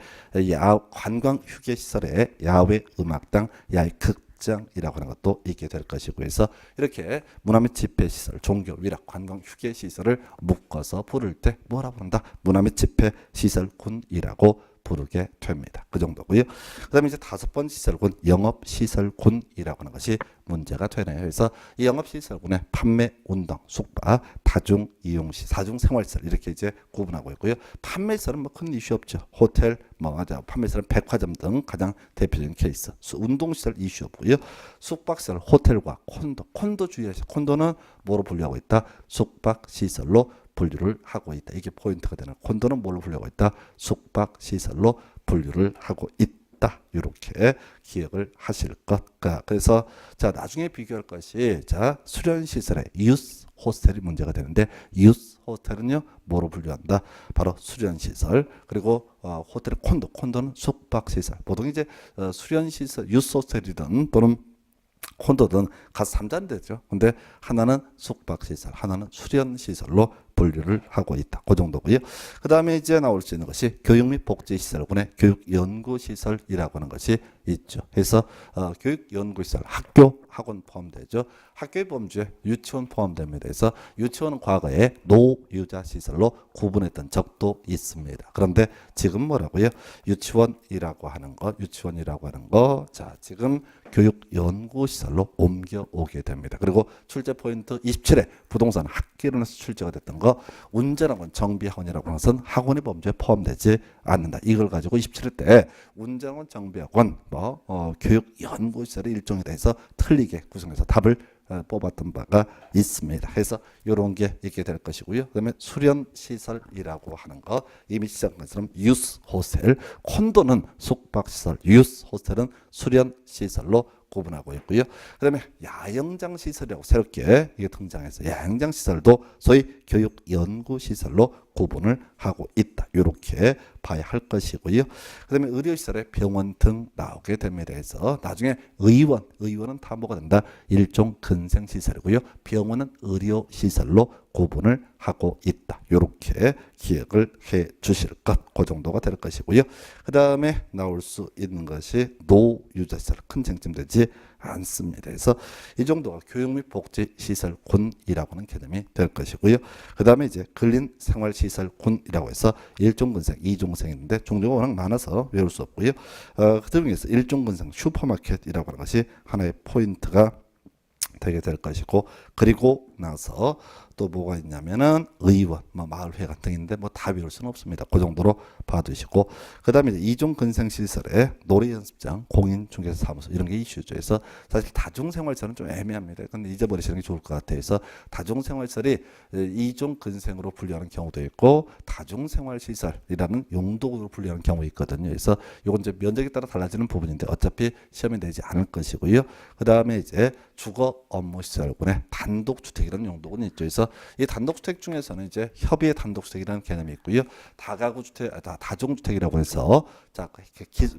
관광 휴게시설에 야외 음악당, 야외 극장이라고 하는 것도 있게 될 것이고, 해서 이렇게 문화 및 집회시설, 종교, 위락, 관광 휴게시설을 묶어서 부를 때 뭐라고 한다? 문화 및 집회시설군이라고 부르게 됩니다. 그 정도고요. 그 다음에 이제 다섯 번째 시설군, 영업시설군이라고 하는 것이 문제가 되네요. 그래서 이 영업시설군의 판매, 운동, 숙박, 다중이용시, 다중생활시설 이렇게 이제 구분하고 있고요. 판매시설은 뭐 큰 이슈 없죠. 호텔, 판매시설은 백화점 등 가장 대표적인 케이스. 운동시설 이슈 없고요. 숙박시설, 호텔과 콘도 주의하세요. 콘도는 뭐로 분류하고 있다? 숙박시설로 분류를 하고 있다. 이게 포인트가 되는, 콘도는 뭘로 분류하고 있다? 숙박시설로 분류를 하고 있다. 이렇게 기억을 하실 것. 그래서 자, 나중에 비교할 것이, 자, 수련시설의 유스 호스텔이 문제가 되는데, 유스 호스텔은요 뭐로 분류한다? 바로 수련시설. 그리고 호텔의 콘도는 숙박시설. 보통 이제 수련시설, 유스 호스텔이든 또는 콘도든 가서 잠자는 데죠. 근데 하나는 숙박시설, 하나는 수련시설로 분류를 하고 있다. 그 정도고요. 그 다음에 이제 나올 수 있는 것이 교육 및 복지시설군의 교육연구시설이라고 하는 것이 있죠. 그래서 교육연구시설, 학교, 학원 포함되죠. 학교의 범주에 유치원 포함됩니다. 그래서 유치원은 과거에 노유자시설로 구분했던 적도 있습니다. 그런데 지금 뭐라고요? 유치원이라고 하는 거, 자, 지금 교육연구시설로 옮겨오게 됩니다. 그리고 출제 포인트 27에 부동산 학기론에서 출제가 됐던 거, 운전학원, 정비학원이라고 하는 것은 학원의 범주에 포함되지 않는다. 이걸 가지고 27회 때 운전학원, 정비학원, 교육연구시설의 일종에 대해서 틀리게 구성해서 답을 뽑았던 바가 있습니다. 해서 이런 게 있게 될 것이고요. 그다음에 수련 시설이라고 하는 거 이미 시작한 것처럼 유스 호스텔, 콘도는 숙박 시설, 유스 호스텔은 수련 시설로 구분하고 있고요. 그다음에 야영장 시설이라고 새롭게 이게 등장해서 야영장 시설도 소위 교육 연구 시설로 구분을 하고 있다. 이렇게 봐야 할 것이고요. 그다음에 의료 시설에 병원 등 나오게 됩니다. 해서 나중에 의원은 다 뭐가 된다? 일종 근생 시설이고요. 병원은 의료 시설로 구분을 하고 있다. 이렇게 기억을 해 주실 것. 그 정도가 될 것이고요. 그 다음에 나올 수 있는 것이 노유자 시설. 큰 쟁점되지 않습니다. 그래서 이 정도가 교육 및 복지시설군이라고 하는 개념이 될 것이고요. 그 다음에 이제 근린생활시설군이라고 해서 1종근생, 2종생이 있는데 종류가 워낙 많아서 외울 수 없고요. 그 중에서 1종근생 슈퍼마켓이라고 하는 것이 하나의 포인트가 되게 될 것이고, 그리고 나서 또 뭐가 있냐면은 의원, 뭐 마을회관 등인데 뭐 다 외울 수는 없습니다. 그 정도로 봐두시고, 그 다음에 이제 이종 근생시설에 놀이연습장, 공인중개사무소 이런 게 이슈죠. 그래서 사실 다중생활시설은 좀 애매합니다. 근데 잊어버리시는 게 좋을 것 같아요. 그래서 다중생활시설이 이종 근생으로 분류하는 경우도 있고 다중생활시설이라는 용도로 분류하는 경우가 있거든요. 그래서 이건 이제 면적에 따라 달라지는 부분인데 어차피 시험에 내지 않을 것이고요. 그 다음에 이제 주거 업무시설군의 단독주택이라는 용도는 있죠. 그래서 이 단독주택 중에서는 이제 협의의 단독주택이라는 개념이 있고요. 다가구주택, 다중주택이라고 해서 자,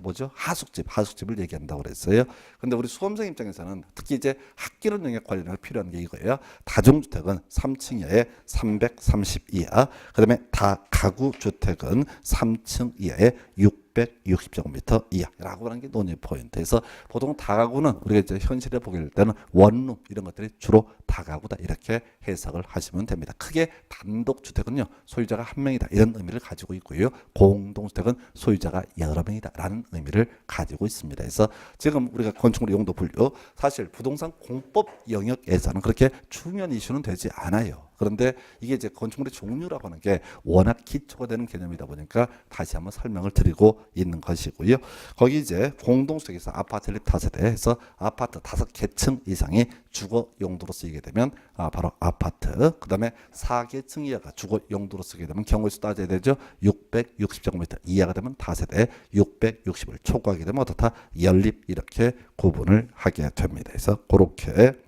뭐죠? 하숙집을 얘기한다고 그랬어요. 근데 우리 수험생 입장에서는 특히 이제 학기론 영역 관련해서 필요한 게 이거예요. 다중주택은 3층 이하에 330 이하, 그다음에 다가구주택은 3층 이하에 660제곱미터 이하라고 하는 게 논의 포인트에서 보통 다가구는 우리가 이제 현실에 보게 될 때는 원룸 이런 것들이 주로 다가구다 이렇게 해석을 하시면 됩니다. 크게 단독주택은요 소유자가 한 명이다 이런 의미를 가지고 있고요. 공동주택은 소유자가 여러 명이다라는 의미를 가지고 있습니다. 그래서 지금 우리가 건축물 용도 분류 사실 부동산 공법 영역에서는 그렇게 중요한 이슈는 되지 않아요. 그런데 이게 이제 건축물의 종류라고 하는 게 워낙 기초가 되는 개념이다 보니까 다시 한번 설명을 드리고 있는 것이고요. 거기 이제 공동주택에서 아파트 연립 다세대에서 아파트 5개층 이상이 주거 용도로 쓰이게 되면 바로 아파트, 그 다음에 4개층 이하가 주거 용도로 쓰게 되면 경우의 수 따져야 되죠. 660제곱미터 이하가 되면 다세대, 660을 초과하게 되면 어떻다? 연립 이렇게 구분을 하게 됩니다. 그래서 그렇게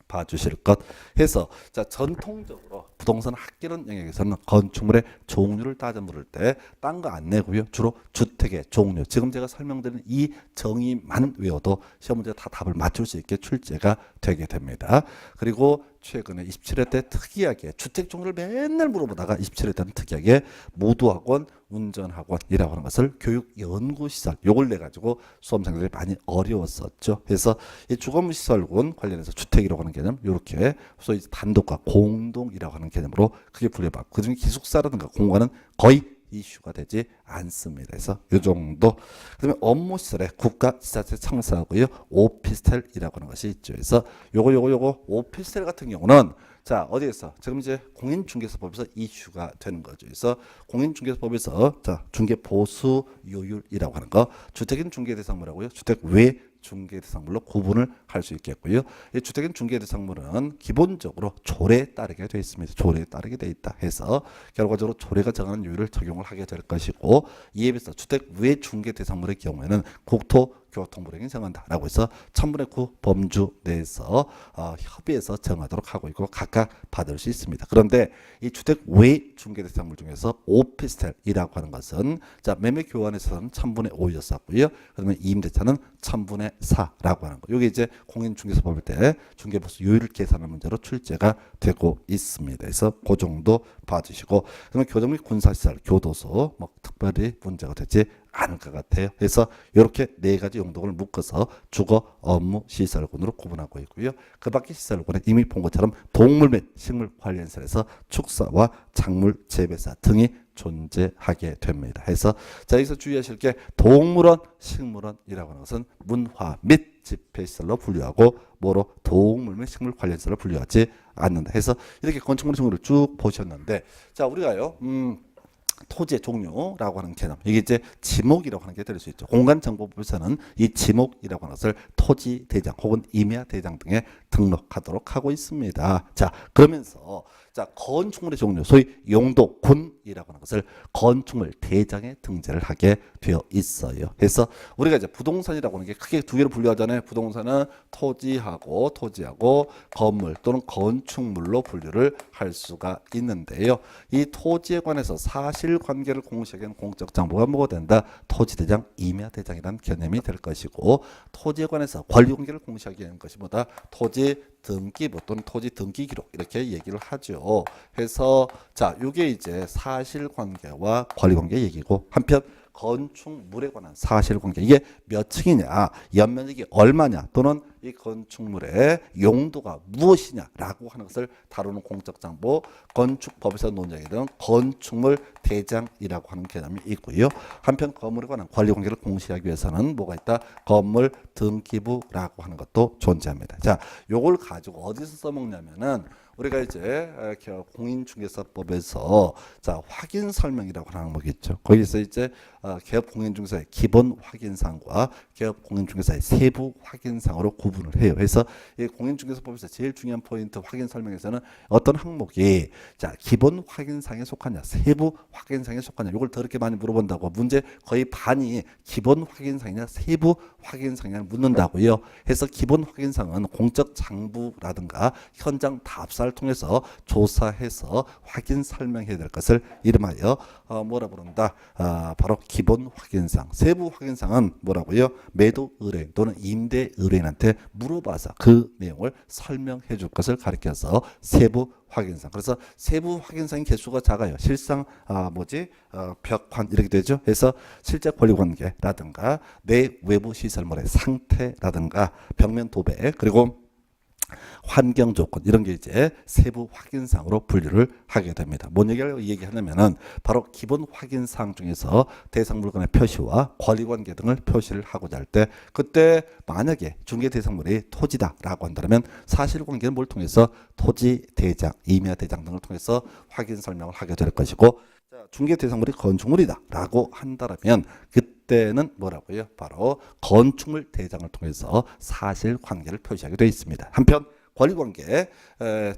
봐주실 것 해서 자 전통적으로 부동산 학기론 영역에서는 건축물의 종류를 따져 물을 때 딴 거 안 내고요. 주로 주택의 종류 지금 제가 설명드린 이 정의만 외워도 시험 문제 다 답을 맞출 수 있게 출제가 되게 됩니다. 그리고 최근에 27회 때 특이하게 주택 종류를 맨날 물어보다가 27회 때는 특이하게 모두학원, 운전학원이라고 하는 것을 교육연구시설 요걸 내가지고 수험생들이 많이 어려웠었죠. 그래서 이 주거시설군 관련해서 주택이라고 하는 개념 이렇게 소위 단독과 공동이라고 하는 개념으로 크게 분류해봤고 그중에 기숙사라든가 공간은 거의 이슈가 되지 않습니다. 그래서 이 정도. 그다음에 업무시설에 국가지자체 청사하고요. 오피스텔이라고 하는 것이 있죠. 그래서 요거 오피스텔 같은 경우는 자 어디에서 지금 이제 공인중개사법에서 이슈가 되는 거죠. 그래서 공인중개사법에서 자 중개보수요율이라고 하는 거 주택인 중개대상물하고요. 주택 외 중개대상물로 구분을 할 수 있겠고요. 이 주택인 중개대상물은 기본적으로 조례에 따르게 되어 있습니다. 조례에 따르게 되어 있다 해서 결과적으로 조례가 정하는 요율을 적용을 하게 될 것이고 이에 비해서 주택 외 중개대상물의 경우에는 국토교통부령이 정한다라고 해서 1000분의 9 범주 내에서 협의해서 정하도록 하고 있고 각각 받을 수 있습니다. 그런데 이 주택 외 중개대상물 중에서 오피스텔이라고 하는 것은 자 매매 교환에서는 1000분의 5였었고요. 그러면 이임대차는 1000분의 4라고 하는 거. 이게 이제 공인중개사법일 때 중개보수 요율을 계산하는 문제로 출제가 되고 있습니다. 그래서 그 정도 봐주시고 그러면 교정 및 군사시설, 교도소 뭐 특별히 문제가 되지 않을 것 같아요. 그래서 이렇게 네 가지 용도를 묶어서 주거 업무 시설군으로 구분하고 있고요. 그 밖에 시설군은 이미 본 것처럼 동물 및 식물 관련시설에서 축사와 작물 재배사 등이 존재하게 됩니다. 해서 자 여기서 주의하실 게 동물원, 식물원이라고 하는 것은 문화 및 집회시설로 분류하고 뭐로 동물 및 식물 관련시설로 분류하지 않는다. 해서 이렇게 건축물 종류를 쭉 보셨는데 자 우리가요 토지의 종류라고 하는 개념. 이게 이제 지목이라고 하는 게 될 수 있죠. 공간정보법에서는 이 지목이라고 하는 것을 토지 대장 혹은 임야 대장 등에 등록하도록 하고 있습니다. 자, 그러면서 자, 건축물의 종류, 소위 용도군이라고 하는 것을 건축물 대장에 등재를 하게 되어 있어요. 그래서 우리가 이제 부동산이라고 하는 게 크게 두 개로 분류하잖아요. 부동산은 토지하고 건물 또는 건축물로 분류를 할 수가 있는데요. 이 토지에 관해서 사실관계를 공시하기 위한 공적 정보가 뭐가 된다? 토지대장, 임야대장이라는 개념이 될 것이고, 토지에 관해서 권리관계를 공시하기 위한 것이 뭐다? 토지 등기부 또는 토지 등기 기록 이렇게 얘기를 하죠. 그래서 자, 이게 이제 사실관계와 권리관계 얘기고, 한편 건축물에 관한 사실관계, 이게 몇 층이냐, 연면적이 얼마냐, 또는 이 건축물의 용도가 무엇이냐라고 하는 것을 다루는 공적 정보, 건축법에서 논쟁이던 건축물 대장이라고 하는 개념이 있고요. 한편 건물에 관한 권리관계를 공시하기 위해서는 뭐가 있다? 건물 등기부라고 하는 것도 존재합니다. 자, 요걸 가지고 어디서 써먹냐면은 우리가 이제 공인중개사법에서 자, 확인 설명이라고 하는 항목이 있죠. 거기서 이제 개업 공인중개사의 기본 확인사항과 개업 공인중개사의 세부 확인사항으로 구분을 해요. 그래서 이 공인중개사법에서 제일 중요한 포인트 확인 설명에서는 어떤 항목이 자, 기본 확인사항에 속하냐, 세부 확인사항에 속하냐, 이걸 더럽게 많이 물어본다고. 문제 거의 반이 기본 확인사항이냐, 세부 확인사항이냐 묻는다고요. 해서 기본 확인사항은 공적 장부라든가 현장 답사를 통해서 조사해서 확인 설명해야 될 것을 이름하여 뭐라 부른다? 바로 기본 확인사항. 세부 확인사항은 뭐라고요? 매도 의뢰인 또는 임대 의뢰인한테 물어봐서 그 내용을 설명해 줄 것을 가리켜서 세부 확인사항. 그래서 세부 확인사항의 개수가 작아요. 실상 벽환 이렇게 되죠. 그래서 실제 권리관계라든가 내 외부 시설물의 상태라든가 벽면 도배 그리고 환경 조건 이런 게 이제 세부 확인사항으로 분류를 하게 됩니다. 뭔 얘기를 얘기하냐면은 바로 기본 확인사항 중에서 대상 물건의 표시와 권리관계 등을 표시를 하고자 할 때 그때 만약에 중개 대상물이 토지다라고 한다면 사실관계는 뭘 통해서 토지 대장, 임야 대장 등을 통해서 확인 설명을 하게 될 것이고 중개 대상물이 건축물이다라고 한다면 그때는 뭐라고요? 바로 건축물 대장을 통해서 사실관계를 표시하게 되어 있습니다. 한편 권리관계,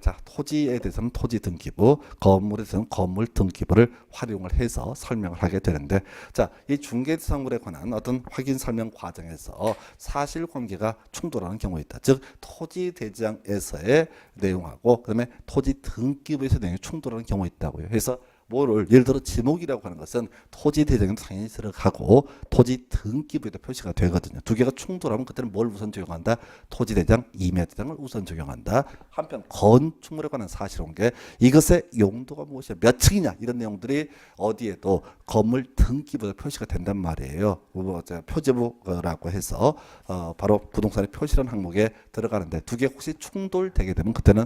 자, 토지에 대해서는 토지 등기부, 건물에 대해서는 건물 등기부를 활용을 해서 설명을 하게 되는데, 자, 이 중개대상물에 관한 어떤 확인 설명 과정에서 사실관계가 충돌하는 경우가 있다. 즉, 토지 대장에서의 내용하고 그다음에 토지 등기부에서 내용이 충돌하는 경우가 있다고요. 그래서 뭐를 예를 들어 지목이라고 하는 것은 토지 대장에도 당연히 들어가고 토지 등기부에도 표시가 되거든요. 두 개가 충돌하면 그때는 뭘 우선 적용한다? 토지 대장, 임야 대장을 우선 적용한다. 한편 건축물에 관한 사실관계, 이것의 용도가 무엇이야, 몇 층이냐 이런 내용들이 어디에도 건물 등기부에 표시가 된단 말이에요. 표제부라고 해서 바로 부동산의 표시라는 항목에 들어가는데 두 개 혹시 충돌되게 되면 그때는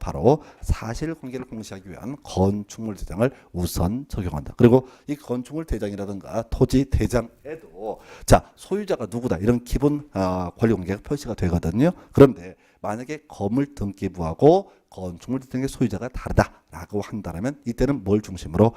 바로 사실관계를 공시하기 위한 건축물 대장을 우선 적용한다. 그리고 이 건축물 대장이라든가 토지 대장에도 자, 소유자가 누구다 이런 기본 권리관계가 표시가 되거든요. 그런데 만약에 건물 등기부하고 건축물 등의 소유자가 다르다라고 한다면 이때는 뭘 중심으로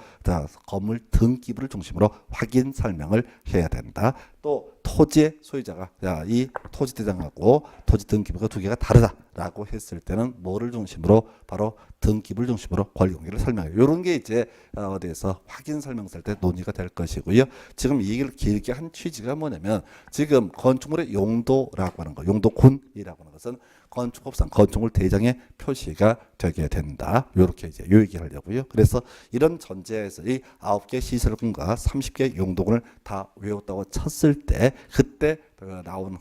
건물 등기부를 중심으로 확인 설명을 해야 된다. 또 토지의 소유자가 이 토지 대장하고 토지 등기부가 두 개가 다르다라고 했을 때는 뭐를 중심으로 바로 등기부를 중심으로 권리관계를 설명해요. 이런 게 이제 어디에서 확인 설명 쓸 때 논의가 될 것이고요. 지금 이 얘기를 길게 한 취지가 뭐냐면 지금 건축물의 용도라고 하는 거, 용도군이라고 하는 것은 건축법상 건축물 대장의 표시가 되게 된다. 이렇게 이제 요 얘기를 하려고요. 그래서 이런 전제에서 이 9개 시설군과 30개 용도군을 다 외웠다고 쳤을 때 그때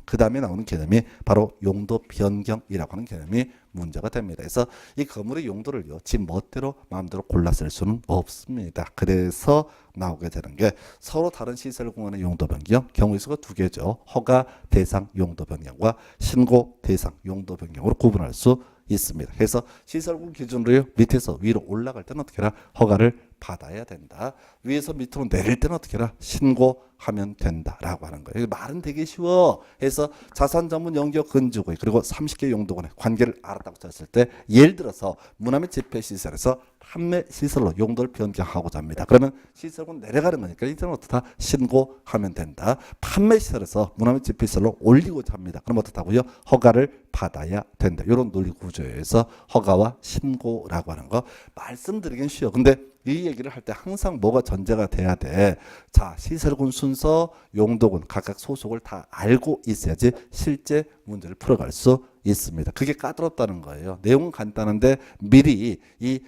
그 다음에 나오는 개념이 바로 용도 변경이라고 하는 개념이 문제가 됩니다. 그래서 이 건물의 용도를요, 지 멋대로 마음대로 골라 쓸 수는 없습니다. 그래서 나오게 되는 게 서로 다른 시설공원의 용도 변경, 경우의 수가 두 개죠. 허가 대상 용도 변경과 신고 대상 용도 변경으로 구분할 수 있습니다. 그래서 시설공 기준으로 밑에서 위로 올라갈 때는 어떻게 해라? 허가를 받아야 된다. 위에서 밑으로 내릴 때는 어떻게 해라? 신고할 하면 된다라고 하는 거예요. 말은 되게 쉬워. 해서 자산 전문 영역 건축의 그리고 30개 용도군의 관계를 알았다고 쳤을 때 예를 들어서 문화 및 집회 시설에서 판매 시설로 용도를 변경하고자 합니다. 그러면 시설군 내려가는 거니까 이들은 어떻다? 신고하면 된다. 판매 시설에서 문화 및 집회 시설로 올리고자 합니다. 그럼 어떻다고요? 허가를 받아야 된다. 이런 논리 구조에서 허가와 신고라고 하는 거 말씀드리긴 쉬워. 근데 이 얘기를 할 때 항상 뭐가 전제가 돼야 돼. 자, 시설군 순서, 용도군 각각 소속을 다 알고 있어야지 실제 문제를 풀어갈 수 있습니다. 그게 까다롭다는 거예요. 내용은 간단한데 미리 이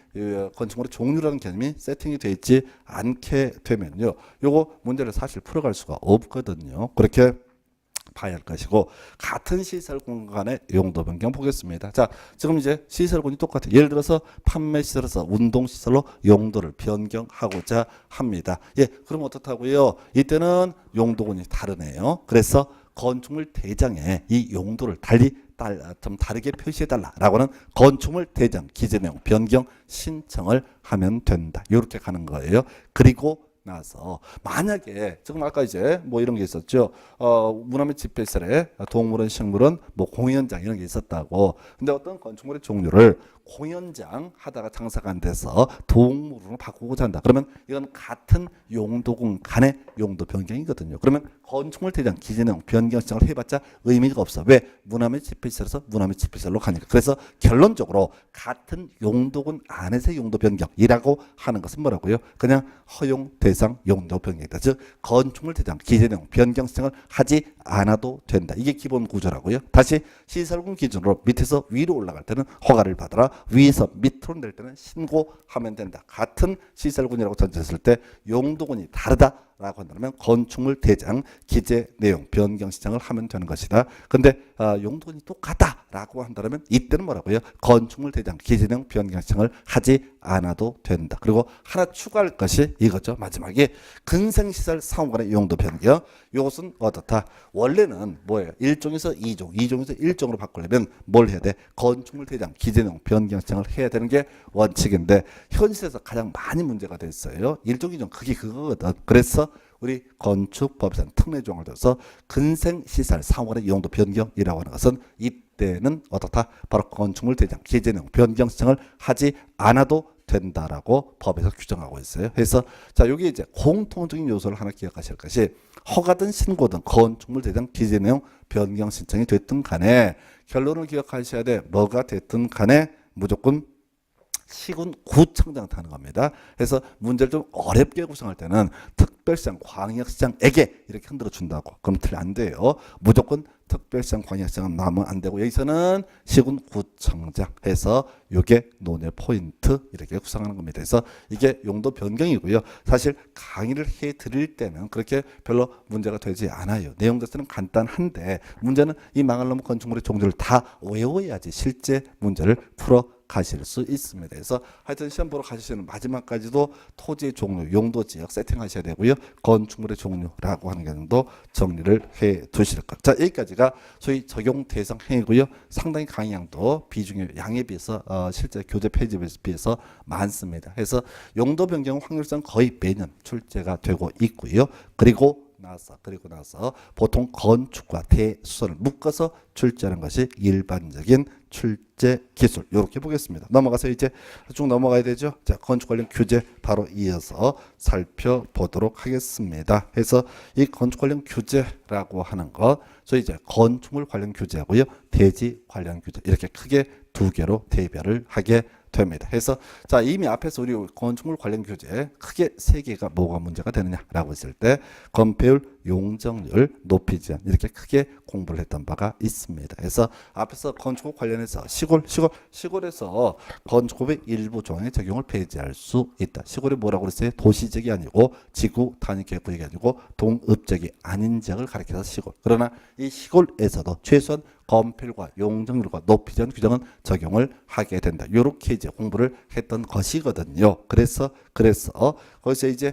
건축물의 종류라는 개념이 세팅이 되어 있지 않게 되면요. 요거 문제를 사실 풀어갈 수가 없거든요. 그렇게 봐야 할 것이고 같은 시설 공간의 용도 변경 보겠습니다. 자, 지금 이제 시설군이 똑같아요. 예를 들어서 판매 시설에서 운동 시설로 용도를 변경하고자 합니다. 예, 그럼 어떻다고요? 이때는 용도군이 다르네요. 그래서 건축물 대장에 이 용도를 좀 다르게 표시해달라라고 하는 건축물 대장 기재 내용 변경 신청을 하면 된다. 이렇게 가는 거예요. 그리고 나서 만약에 지금 아까 이제 뭐 이런 게 있었죠. 문화 및 집회시설에 동물원, 식물원, 뭐 공연장 이런 게 있었다고. 근데 어떤 건축물의 종류를 공연장 하다가 장사가 안 돼서 동물원으로 바꾸고자 한다. 그러면 이건 같은 용도군 간의 용도 변경이거든요. 그러면 건축물 대장 기재 내용 변경 신청을 해봤자 의미가 없어. 왜? 문화 및 집회시설에서 문화 및 집회시설로 가니까. 그래서 결론적으로 같은 용도군 안에서의 용도 변경이라고 하는 것은 뭐라고요? 그냥 허용 대상 용도 변경이다. 즉 건축물 대장 기재 내용 변경 신청을 하지 않아도 된다. 이게 기본 구조라고요. 다시 시설군 기준으로 밑에서 위로 올라갈 때는 허가를 받아라. 위에서 밑으로 낼 때는 신고하면 된다. 같은 시설군이라고 전제했을 때 용도군이 다르다라고 한다면 건축물 대장 기재 내용 변경 신청을 하면 되는 것이다. 근데 용도군이 똑같다라고 한다면 이때는 뭐라고요? 건축물 대장 기재 내용 변경 신청을 하지 않아도 된다. 그리고 하나 추가할 것이 이거죠. 마지막에 근생시설 상호간의 용도 변경. 이것은 어떻다? 원래는 뭐예요? 1종에서 2종, 2종에서 1종으로 바꾸려면 뭘 해야 돼? 건축물 대장 기재 내용 변경 신청을 해야 되는 게 원칙인데 현실에서 가장 많이 문제가 됐어요. 1종, 2종 그게 그거거든. 그래서 우리 건축법에서는 특례조항을 둬서 근생시설 상호간의 용도 변경이라고 하는 것은 이때는 어떻다? 바로 건축물 대장 기재 내용 변경 신청을 하지 않아도 된다라고 법에서 규정하고 있어요. 그래서 자, 여기 이제 공통적인 요소를 하나 기억하실 것이 허가든 신고든 건축물 대장 기재 내용 변경 신청이 됐든 간에 결론을 기억하셔야 돼. 뭐가 됐든 간에 무조건 시군 구청장 타는 겁니다. 그래서 문제를 좀 어렵게 구성할 때는 특별시장, 광역시장에게 이렇게 흔들어 준다고. 그럼 틀 안 돼요. 무조건 특별시장, 광역시장은 나오면 안 되고 여기서는 시군 구청장 해서 이게 논의 포인트 이렇게 구성하는 겁니다. 그래서 이게 용도 변경이고요. 사실 강의를 해 드릴 때는 그렇게 별로 문제가 되지 않아요. 내용 자체는 간단한데 문제는 이 망할 놈 건축물의 종류를 다 외워야지 실제 문제를 풀어 가실 수 있습니다. 그래서 하여튼 시험 보러 가시는 마지막까지도 토지의 종류, 용도 지역 세팅하셔야 되고요. 건축물의 종류라고 하는 경우도 정리를 해 두실 것. 자, 여기까지가 소위 적용 대상 행위고요. 상당히 강의량도 비중이 양에 비해서 실제 교재 페이지에 비해서 많습니다. 그래서 용도 변경 확률상 거의 매년 출제가 되고 있고요. 그리고 나서 보통 건축과 대수선을 묶어서 출제하는 것이 일반적인 출제 기술. 이렇게 보겠습니다. 넘어가서 이제 쭉 넘어가야 되죠. 자, 건축 관련 규제 바로 이어서 살펴보도록 하겠습니다. 그래서 이 건축 관련 규제라고 하는 것, 소위 이제 건축물 관련 규제하고요, 대지 관련 규제 이렇게 크게 두 개로 대별을 하게 됩니다. 그래서 자, 이미 앞에서 우리 건축물 관련 규제 크게 세 개가 뭐가 문제가 되느냐라고 했을 때 건폐율, 용적률, 높이 제한 이렇게 크게 공부를 했던 바가 있습니다. 그래서 앞에서 건축법 관련해서 시골에서 건축법의 일부 조항의 적용을 폐지할 수 있다. 시골이 뭐라고 그랬어요? 도시지역이 아니고 지구 단위 계획구역이 아니고 동읍지역이 아닌 지역을 가리켜서 시골. 그러나 이 시골에서도 최소한 건폐율과 용적률과 높이 제한 규정은 적용을 하게 된다. 이렇게 이제 공부를 했던 것이거든요. 그래서 거기서 이제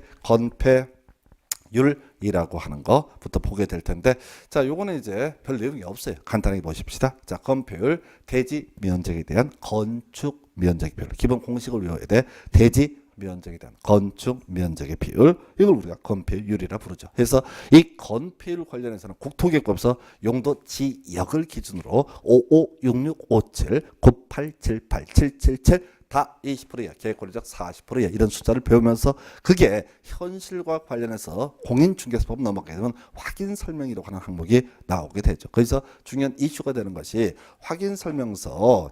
건폐율이라고 하는 거부터 보게 될 텐데, 자, 요거는 이제 별 내용이 없어요. 간단하게 보십시다. 자, 건폐율, 대지 면적에 대한 건축 면적별로 기본 공식을 외워야 돼. 대지 면적에 대한 건축 면적의 비율, 이걸 우리가 건폐율이라 부르죠. 그래서 이 건폐율 관련해서는 국토기획법에서 용도 지역을 기준으로 556657 9878 777 다 20% 이하, 계획권리적 40% 이하 이런 숫자를 배우면서 그게 현실과 관련해서 공인중개사법 넘어가게 되면 확인 설명이라고 하는 항목이 나오게 되죠. 그래서 중요한 이슈가 되는 것이 확인 설명서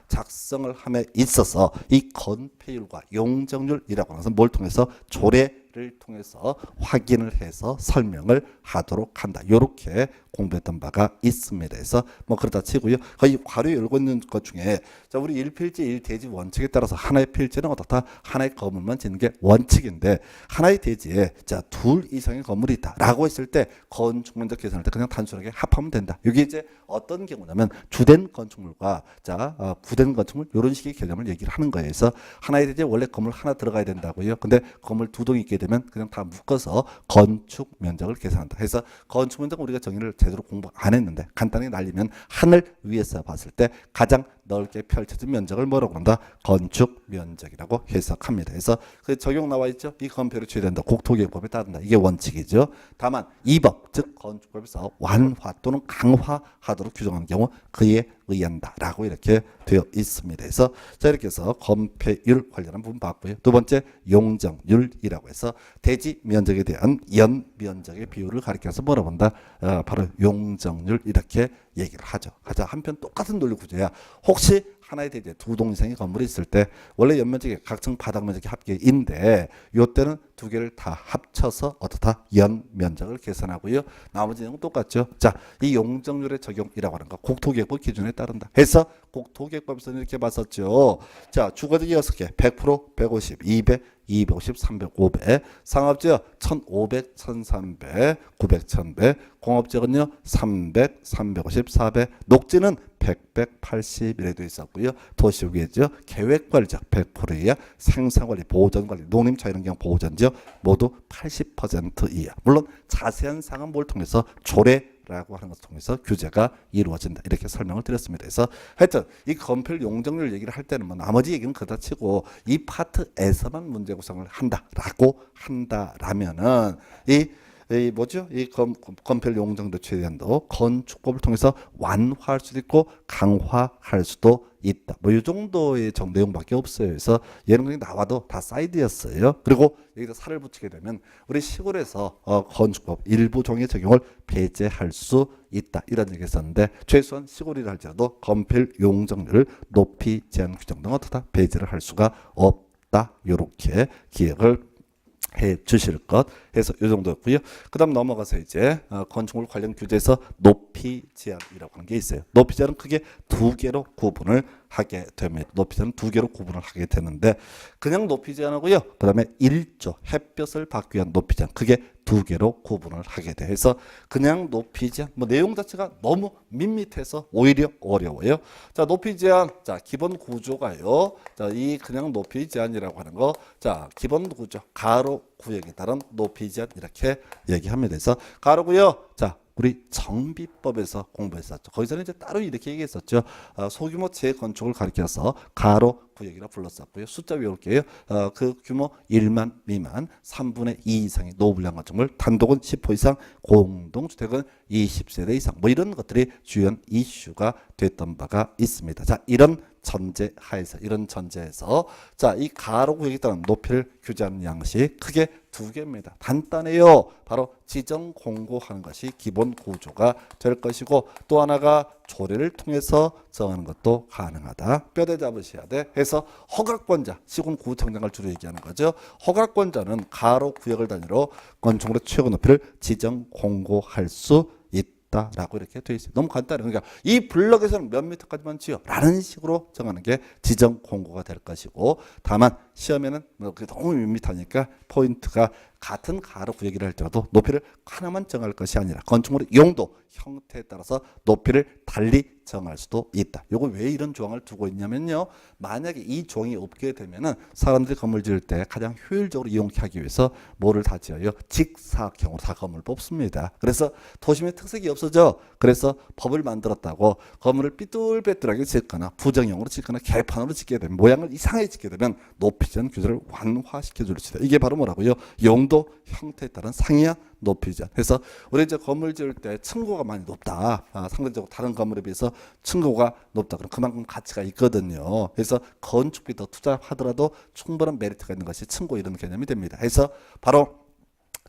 작성을 함에 있어서 이 건폐율과 용적률이라고 하는 것은 뭘 통해서 조례를 통해서 확인을 해서 설명을 하도록 한다. 이렇게 공부했던 바가 있습니다. 그래서 뭐 그러다 치고요. 이 괄호 열고 있는 것 중에 자, 우리 1필지 1대지 원칙에 따라서 하나의 필지는 어떻다? 하나의 건물만 짓는 게 원칙인데 하나의 대지에 자, 둘 이상의 건물이 있다라고 했을 때 건축면적 계산할 때 그냥 단순하게 합하면 된다. 이게 이제 어떤 경우냐면 주된 건축물과 부된 건축물 이런 식의 개념을 얘기를 하는 거예요. 그래서 하나의 대지에 원래 건물 하나 들어가야 된다고요. 근데 건물 두 동 있게 되면 그냥 다 묶어서 건축 면적을 계산한다. 그래서 건축 면적 우리가 정의를 제대로 공부 안 했는데 간단하게 날리면 하늘 위에서 봤을 때 가장 넓게 펼쳐진 면적을 뭐라고 한다? 건축 면적이라고 해석합니다. 그래서 그 적용 나와 있죠. 이 건폐율이 취해된다. 국토기획법에 따른다. 이게 원칙이죠. 다만 이 법, 즉 건축법에서 완화 또는 강화하도록 규정하는 경우 그에 의한다라고 이렇게 되어 있습니다. 그래서 자, 이렇게 해서 건폐율 관련한 부분 봤고요. 두 번째 용적률이라고 해서 대지 면적에 대한 연 면적의 비율을 가리켜서 뭐라고 한다? 바로 용적률 이렇게 얘기를 하죠. 가자 한편 똑같은 논리 구조야. 혹시 하나의 대지에 두 동 이상의 건물이 있을 때 원래 연면적이 각층 바닥 면적이 합계인데 요때는 두 개를 다 합쳐서 어떻다? 연 면적을 계산하고요. 나머지 내용은 똑같죠. 자, 이 용적률의 적용이라고 하는 거 국토기획법 기준에 따른다. 해서 국토기획법에서는 이렇게 봤었죠. 자, 주거지역 6개 100%, 150, 200, 250, 300, 500, 상업지역 1500, 1300, 900, 1100, 공업지역은요 300, 350, 400, 녹지는 100, 180 이래도 있었고요. 도시구역이죠. 계획관리지역 100% 이하, 생산관리, 보전관리, 농림차 이런 경우 보전지역 모두 80% 이하. 물론 자세한 사항은 뭘 통해서 조례라고 하는 것을 통해서 규제가 이루어진다. 이렇게 설명을 드렸습니다. 그래서 하여튼 이 건폐율 용적률 얘기를 할 때는 뭐 나머지 얘기는 그렇다 치고 이 파트에서만 문제 구성을 한다라고 한다라면은 이 뭐죠? 이 건폐율 용적률 최대한도 건축법을 통해서 완화할 수도 있고 강화할 수도 있다. 뭐 이 정도의 내용밖에 없어요. 그래서 예능이 나와도 다 사이드였어요. 그리고 여기다 살을 붙이게 되면 우리 시골에서 건축법 일부 종의 적용을 배제할 수 있다. 이런 얘기 했었는데 최소한 시골이라 할지라도 건폐율 용적률을 높이 제한 규정 등 어떻다? 배제를 할 수가 없다. 이렇게 기억을 해 주실 것 해서 이 정도였고요. 그 다음 넘어가서 이제 건축물 관련 규제에서 높이 제한이라고 하는 게 있어요. 높이 제한은 크게 두 개로 구분을 하게 됩니다. 높이 제한은 두 개로 구분을 하게 되는데 그냥 높이 제한하고요. 그 다음에 일조 햇볕을 받기 위한 높이 제한 그게 두 개로 구분을 하게 돼. 그래서 그냥 높이 제한 뭐 내용 자체가 너무 밋밋해서 오히려 어려워요. 자, 높이 제한 자 기본 구조가요. 자, 이 그냥 높이 제한이라고 하는 거 자 기본 구조 가로 구역에 따른 높이 제한 이렇게 얘기합니다. 그래서 가로고요. 자, 우리 정비법에서 공부했었죠. 거기서는 이제 따로 이렇게 얘기했었죠. 소규모 재건축을 가리켜서 가로 구역이라 불렀었고요. 숫자 외울게요. 그 규모 1만 미만 3분의 2 이상의 노후불량 건축물, 단독은 10호 이상, 공동주택은 20세대 이상 뭐 이런 것들이 주요 이슈가 됐던 바가 있습니다. 자, 이런 전제하에서 자, 이 가로 구역에 따른 높이를 규제하는 양식 크게 두 개입니다. 간단해요. 바로 지정 공고하는 것이 기본 구조가 될 것이고 또 하나가 조례를 통해서 정하는 것도 가능하다. 뼈대 잡으셔야 돼. 해서 허가권자, 시군구청장을 주로 얘기하는 거죠. 허가권자는 가로 구역을 단위로 건축물의 최고 높이를 지정 공고할 수 라고 이렇게 되어 있어요. 너무 간단해요. 그러니까 이 블럭에서는 몇 미터까지만 지어 라는 식으로 정하는 게 지정 공고가 될 것이고 다만 시험에는 뭐 너무 밋밋하니까 포인트가 같은 가로 구역이라 할지라도 높이를 하나만 정할 것이 아니라 건축물의 용도, 형태에 따라서 높이를 달리 정할 수도 있다. 요거 왜 이런 조항을 두고 있냐면요. 만약에 이 조항이 없게 되면은 사람들이 건물 지을 때 가장 효율적으로 이용하기 위해서 뭐를 다 지어요? 직사각형으로 다 건물을 뽑습니다. 그래서 도심의 특색이 없어져. 그래서 법을 만들었다고 건물을 삐뚤빼뚤하게 짓거나 부정형으로 짓거나 개판으로 짓게 되면 모양을 이상하게 짓게 되면 높이 제한 규제를 완화시켜 줄 수 있다. 이게 바로 뭐라고요? 용도, 형태에 따른 상이야 높이 제한. 그래서 우리 이제 건물 지을 때 층고가 많이 높다. 상대적으로 다른 건물에 비해서 층고가 높다. 그럼 그만큼 가치가 있거든요. 그래서 건축비 더 투자하더라도 충분한 메리트가 있는 것이 층고 이런 개념이 됩니다. 그래서 바로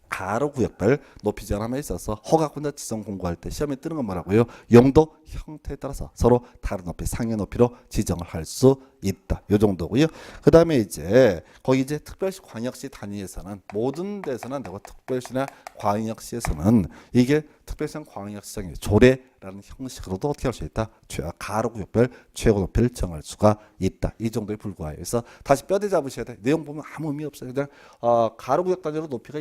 가로 구역별 높이 제한함에 있어서 허가권자 지정 공고할 때 시험에 뜨는 건 뭐라고요? 용도, 형태에 따라서 서로 다른 높이, 상의 높이로 지정을 할 수 있다. 요 정도고요. 그 다음에 이제 거기 이제 특별시, 광역시 단위에서는 모든 데서는 안 되고 특별시나 광역시에서는 이게 특별시나 광역시장의 조례라는 형식으로도 어떻게 할 수 있다? 가로 구역별 최고 높이를 정할 수가 있다. 이 정도에 불과해요. 그래서 다시 뼈대 잡으셔야 돼. 내용 보면 아무 의미 없어요. 그냥 가로 구역 단위로 높이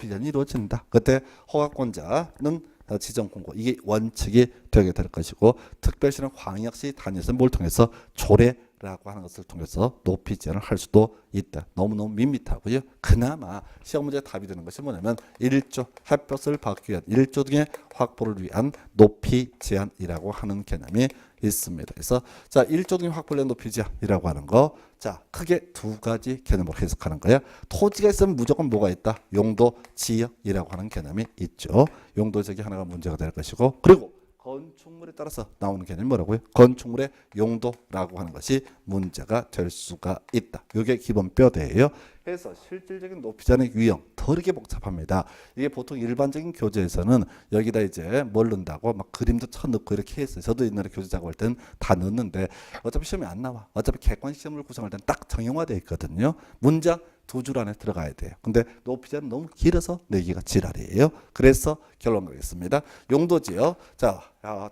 제한이 이루어진다. 그때 허가권자는 지정 공고 이게 원칙이 되게 될 것이고 특별시는 광역시 단위에서 뭘 통해서 조례라고 하는 것을 통해서 높이 제한을 할 수도 있다. 너무너무 밋밋하고요. 그나마 시험 문제 답이 되는 것이 뭐냐면 1조 햇볕을 받기 위한 1조 등의 확보를 위한 높이 제한이라고 하는 개념이 있습니다. 그래서 자 1조 등의 확보를 위한 높이 제한이라고 하는 거, 자 크게 두 가지 개념으로 해석하는 거야. 토지가 있으면 무조건 뭐가 있다? 용도, 지역이라고 하는 개념이 있죠. 용도 지역이 하나가 문제가 될 것이고, 그리고 건축물에 따라서 나오는 개념이 뭐라고요? 건축물의 용도라고 하는 것이 문제가 될 수가 있다. 이게 기본 뼈대예요. 그래서 실질적인 높이 제한의 유형 더럽게 복잡합니다. 이게 보통 일반적인 교재에서는 여기다 이제 뭘 넣는다고 막 그림도 쳐넣고 이렇게 했어요. 저도 옛날에 교재 작업할 때는 다 넣었는데 어차피 시험에 안 나와. 어차피 객관 시험을 구성할 때는 딱 정형화되어 있거든요. 문장 두 줄 안에 들어가야 돼요. 근데 높이 제한 너무 길어서 내기가 지랄이에요. 그래서 결론 가겠습니다. 용도지요. 자,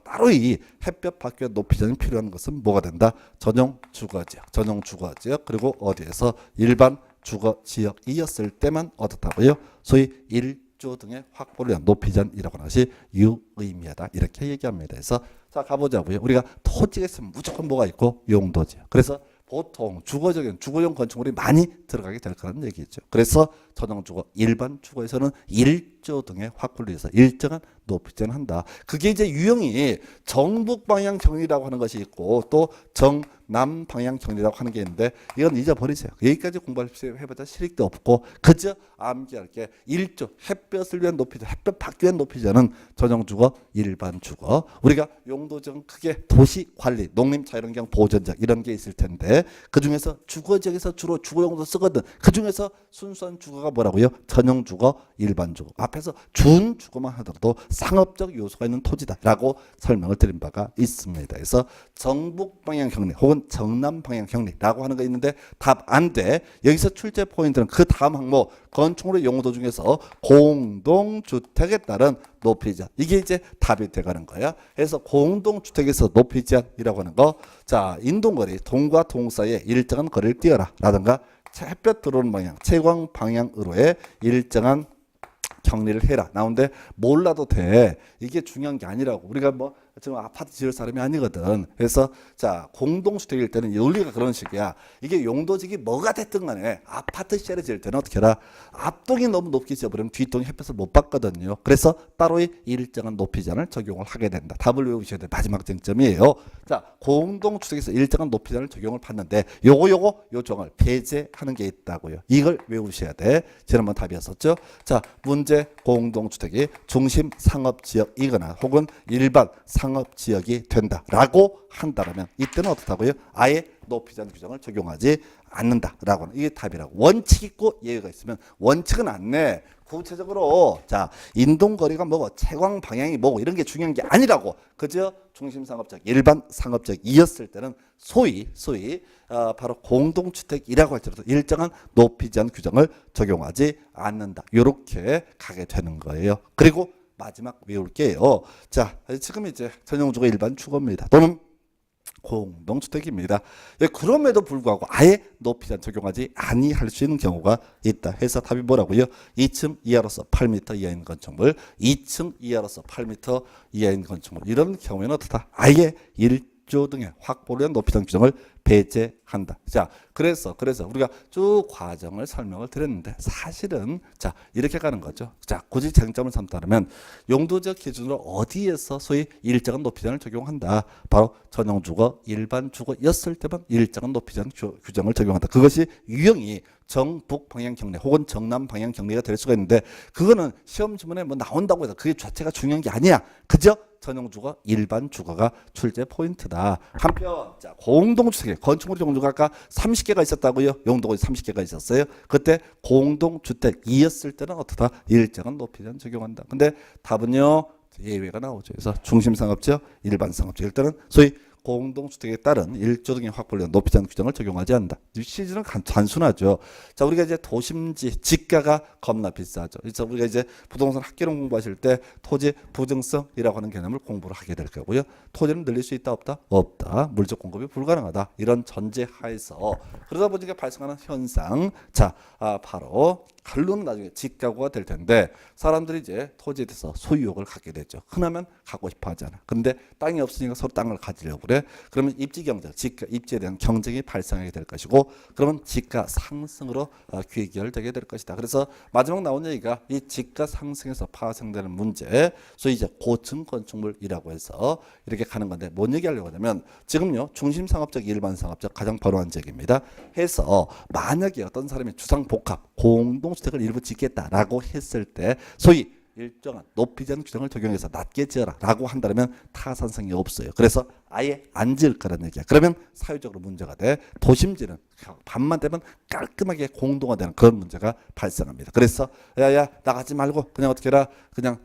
따로 이 햇볕 밖에 높이 제한이 필요한 것은 뭐가 된다? 전용 주거지역, 전용 주거지역, 그리고 어디에서 일반 주거 지역이었을 때만 어떻다고요? 소위 1조 등의 확보를 위한 높이 제한이라고 하는 것이 유의미하다. 이렇게 얘기합니다. 그래서 자 가보자고요. 우리가 토지가 있으면 무조건 뭐가 있고 용도지요. 그래서 보통 주거용 건축물이 많이 들어가게 될 거라는 얘기죠. 그래서 전용 주거, 일반 주거에서는 1조 등의 확보를 위해서 일정한 높이 제한을 한다. 그게 이제 유형이 정북 방향 경리라고 하는 것이 있고 또 정남 방향 경리라고 하는 게 있는데 이건 잊어버리세요. 여기까지 공부해봤자 실익도 없고 그저 암기할 게 1조 햇볕을 위한 높이 제한, 햇볕 받기 위한 높이 제한은 전용 주거, 일반 주거. 우리가 용도지역은 크게 도시 관리, 농림 자연환경 보전지역 이런 게 있을 텐데 그 중에서 주거지역에서 주로 주거용도 쓰거든. 그 중에서 순수한 주거가 뭐라고요? 전용 주거, 일반 주거. 앞에서 준 주거만 하더라도 상업적 요소가 있는 토지다라고 설명을 드린 바가 있습니다. 그래서 정북 방향 경리 혹은 정남 방향 경리라고 하는 거 있는데 답 안 돼. 여기서 출제 포인트는 그 다음 항목 건축물의 용도 중에서 공동주택에 따른 높이 제한. 이게 이제 답이 돼가는 거야. 그래서 공동주택에서 높이 제한이라고 하는 거. 자, 인동거리, 동과 동 사이에 일정한 거리를 띄어라. 라든가 햇볕 들어오는 방향, 채광 방향으로의 일정한 격리를 해라. 나오는데 몰라도 돼. 이게 중요한 게 아니라고. 우리가 뭐 지금 아파트 지을 사람이 아니거든. 그래서 자 공동주택일 때는 논리가 그런 식이야. 이게 용도직이 뭐가 됐든 간에 아파트 셀을 지을 때는 어떻게 해라. 앞동이 너무 높게 지어버리면 뒷동이 햇볕을 못 받거든요. 그래서 따로의 일정한 높이 제한을 적용을 하게 된다. 답을 외우셔야 될 마지막 쟁점이에요. 자 공동주택에서 일정한 높이 제한을 적용을 받는데 요 조항을 배제하는 게 있다고요. 이걸 외우셔야 돼. 지난번 답이었었죠. 자 문제 공동주택이 중심 상업지역이거나 혹은 일반 상업지역이 된다라고 한다면 이때는 어떻다고요? 아예 높이 제한 규정을 적용하지 않는다라고 하는 이게 답이라고. 원칙 있고 예외가 있으면 원칙은 안 내. 구체적으로 자 인동거리가 뭐고 채광 방향이 뭐고 이런 게 중요한 게 아니라고. 그저 중심 상업지역 일반 상업지역이었을 때는 소위 바로 공동주택이라고 할지라도 일정한 높이 제한 규정을 적용하지 않는다. 이렇게 가게 되는 거예요. 그리고 마지막 외울게요. 자, 지금 이제 전용주거 일반 주거입니다. 또는 공동주택입니다. 예, 그럼에도 불구하고 아예 높이 제한 적용하지 아니할 수 있는 경우가 있다 해서 답이 뭐라고요? 2층 이하로서 8m 이하인 건축물, 2층 이하로서 8m 이하인 건축물 이런 경우에는 어떻다? 아예 1조 등의 확보를 위한 높이 제한 규정을 배제한다. 자, 그래서 우리가 쭉 과정을 설명을 드렸는데 사실은 자 이렇게 가는 거죠. 자, 굳이 쟁점을 삼다면 용도적 기준으로 어디에서 소위 일정한 높이 제한을 적용한다. 바로 전용 주거, 일반 주거였을 때만 일정한 높이 제한 규정을 적용한다. 그것이 유형이 정북 방향 경례 혹은 정남 방향 경례가 될 수가 있는데 그거는 시험 지문에 뭐 나온다고 해서 그게 자체가 중요한 게 아니야. 그죠? 전용 주거, 일반 주거가 출제 포인트다. 한편 자 공동주택 건축물 종류가 아까 30개가 있었다고요. 용도가 30개가 있었어요. 그때 공동주택이었을 때는 어떻다? 일정한 높이 제한 적용한다. 근데 답은요 예외가 나오죠. 그래서 중심상업지역, 일반상업지역 일단은 소위 공동주택에 따른 1조 등의 확보를 위한 높이 제한 규정을 적용하지 않는다. 시즌은 단순하죠. 자, 우리가 이제 도심지 지가가 겁나 비싸죠. 그래서 우리가 이제 부동산 학개론 공부하실 때 토지 부증성이라고 하는 개념을 공부를 하게 될 거고요. 토지는 늘릴 수 있다 없다? 없다. 물적 공급이 불가능하다. 이런 전제하에서 그러다 보니까 발생하는 현상. 자, 바로 결론은 나중에 집가구가 될 텐데 사람들이 이제 토지에 대해서 소유욕을 갖게 되죠. 흔하면 갖고 싶어 하잖아. 근데 땅이 없으니까 서로 땅을 가지려고 그래. 그러면 입지 경쟁, 집가 입지에 대한 경쟁이 발생하게 될 것이고 그러면 집가 상승으로 귀결되게 될 것이다. 그래서 마지막 나온 얘기가 이 집가 상승에서 파생되는 문제, 소위 이제 고층 건축물이라고 해서 이렇게 가는 건데 뭔 얘기하려고 하냐면 지금요 중심 상업적, 일반 상업적 가장 바로한 얘기입니다. 해서 만약에 어떤 사람이 주상 복합 공동주택을 일부 짓겠다라고 했을 때 소위 일정한 높이 제한 규정을 적용해서 낮게 지어라 라고 한다면 타산성이 없어요. 그래서 아예 안 지을 거라는 얘기야. 그러면 사회적으로 문제가 돼. 도심지는 밤만 되면 깔끔하게 공동화되는 그런 문제가 발생합니다. 그래서 야야 나가지 말고 그냥 어떻게 해라 그냥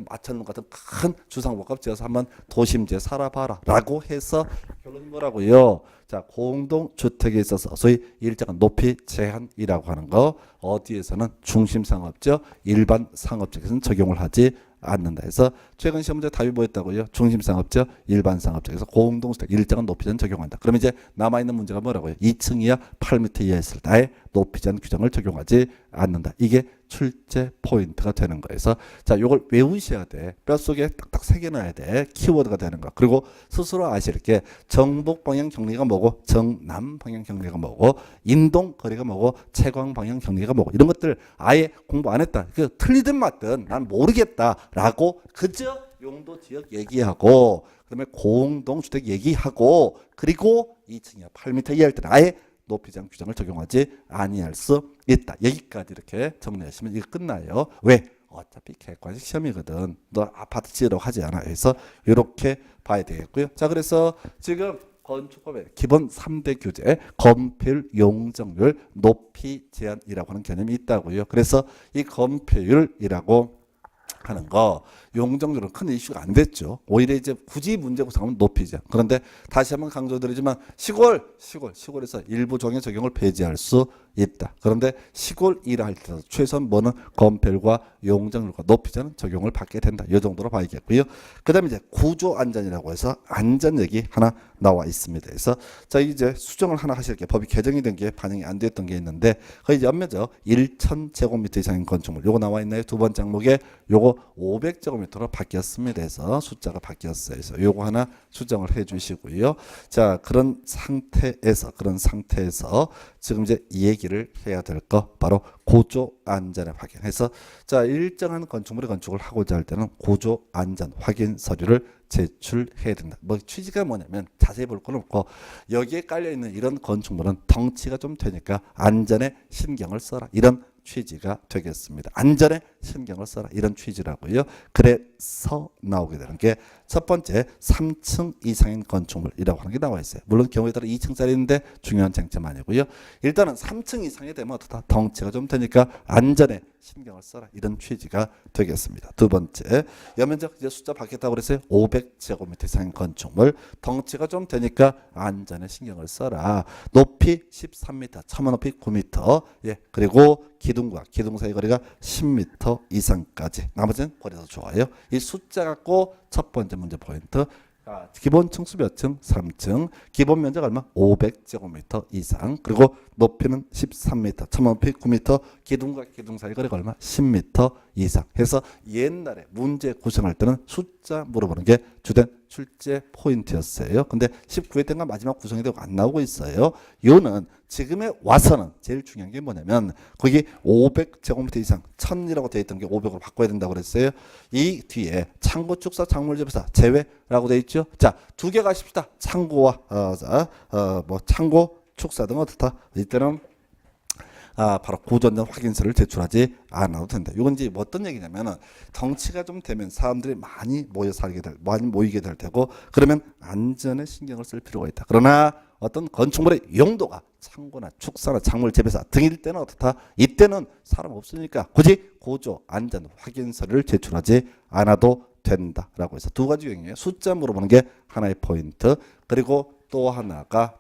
마천루 같은 큰 주상복합 지어서 한번 도심지에 살아봐라 라고 해서 결론이 뭐라고요? 자, 공동주택에 있어서 소위 일정한 높이 제한이라고 하는 거 어디에서는 중심상업적, 일반 상업적에서는 적용을 하지 않는다 해서 최근 시험 문제 답이 뭐였다고요? 중심상업적, 일반 상업적에서 공동주택 일정한 높이 제한 적용한다. 그러면 이제 남아있는 문제가 뭐라고요? 2층 이하 8m 이하 했을 때 높이 제한 규정을 적용하지 않는다. 이게 출제 포인트가 되는 거에서 자, 요걸 외우셔야 돼. 뼛속에 딱딱 새겨놔야 돼. 키워드가 되는 거. 그리고 스스로 아실 게 정북 방향 경리가 뭐고 정남 방향 경리가 뭐고 인동 거리가 뭐고 채광 방향 경리가 뭐고 이런 것들 아예 공부 안 했다. 그 틀리든 맞든 난 모르겠다라고 그저 용도 지역 얘기하고 그다음에 공동주택 얘기하고 그리고 2층 이하 8m 이하 할 때는 아예 높이 제한 규정을 적용하지 아니할 수 있다. 여기까지 이렇게 정리하시면 이거 끝나요. 왜? 어차피 객관식 시험이거든. 너 아파트 지으라고 하지 않아. 그래서 이렇게 봐야 되겠고요. 자, 그래서 지금 건축법의 기본 3대 규제, 건폐율, 용적률, 높이 제한이라고 하는 개념이 있다고요. 그래서 이 건폐율이라고 하는 거 용적률은 큰 이슈가 안 됐죠. 오히려 이제 굳이 문제 구성하면 높이죠. 그런데 다시 한번 강조드리지만 시골에서 일부 종의 적용을 배제할 수 있다. 그런데 시골이라 할 때도 최소한 뭐는 건폐율과 용적률과 높이자는 적용을 받게 된다. 이 정도로 봐야겠고요. 그다음에 이제 구조 안전이라고 해서 안전 얘기 하나 나와 있습니다. 그래서 자 이제 수정을 하나 하실 게 법이 개정이 된 게 반영이 안 됐던 게 있는데 거의 연면적 1,000제곱미터 이상인 건축물 요거 나와 있나요? 두 번째 항목에 요거 500제곱미터로 바뀌었습니다. 그래서 숫자가 바뀌었어요. 그래서 요거 하나 수정을 해 주시고요. 자, 그런 상태에서 지금 이제 이 얘기를 해야 될 거 바로 고조 안전의 확인해서 자, 일정한 건축물의 건축을 하고자 할 때는 고조 안전 확인 서류를 제출해야 된다. 뭐 취지가 뭐냐면 자세히 볼 건 없고 여기에 깔려 있는 이런 건축물은 덩치가 좀 되니까 안전에 신경을 써라. 이런 취지가 되겠습니다. 안전에 신경을 써라. 이런 취지라고요. 그래서 나오게 되는 게 첫 번째 3층 이상인 건축물이라고 하는 게 나와 있어요. 물론 경우에 따라 2층짜리인데 중요한 쟁점 아니고요. 일단은 3층 이상이 되면 어떻다? 덩치가 좀 되니까 안전에 신경을 써라. 이런 취지가 되겠습니다. 두 번째 연면적 이제 숫자 바뀌었다고 그랬어요. 500제곱미터 이상인 건축물 덩치가 좀 되니까 안전에 신경을 써라. 높이 13m, 처마 높이 9m 예 그리고 기둥과 기둥 사이 거리가 10m 이상까지 나머지는 버려도 좋아요. 이 숫자 갖고 첫 번째 문제 포인트 자, 기본 층수 몇 층? 3층. 기본 면적 얼마? 500제곱미터 이상. 그리고 높이는 13m, 천문높이 9m, 기둥과 기둥 사이 거리가 얼마? 10m 이상. 해서 옛날에 문제 구성할 때는 숫자 물어보는 게 주된 출제 포인트였어요. 근데 19회 때가 마지막 구성이 되고 안 나오고 있어요. 요는 지금에 와서는 제일 중요한 게 뭐냐면 거기 500제곱미터 이상 1000이라고 되어 있던 게 500으로 바꿔야 된다고 그랬어요. 이 뒤에 창고 축사 작물재배사 제외라고 되어 있죠. 자, 두 개 가십시다. 창고와 뭐 창고 축사 등 어떻다. 이때는 바로 고전전 확인서를 제출하지 않아도 된다. 이건 이제 뭐 어떤 얘기냐면은 덩치가 좀 되면 사람들이 많이 많이 모이게 될 테고 그러면 안전에 신경을 쓸 필요가 있다. 그러나 어떤 건축물의 용도가 창고나 축사나 작물 재배사 등일 때는 어떻다? 이때는 사람 없으니까 굳이 고조 안전 확인서를 제출하지 않아도 된다라고 해서 두 가지 유형이에요. 숫자 물어보는 게 하나의 포인트. 그리고 또 하나가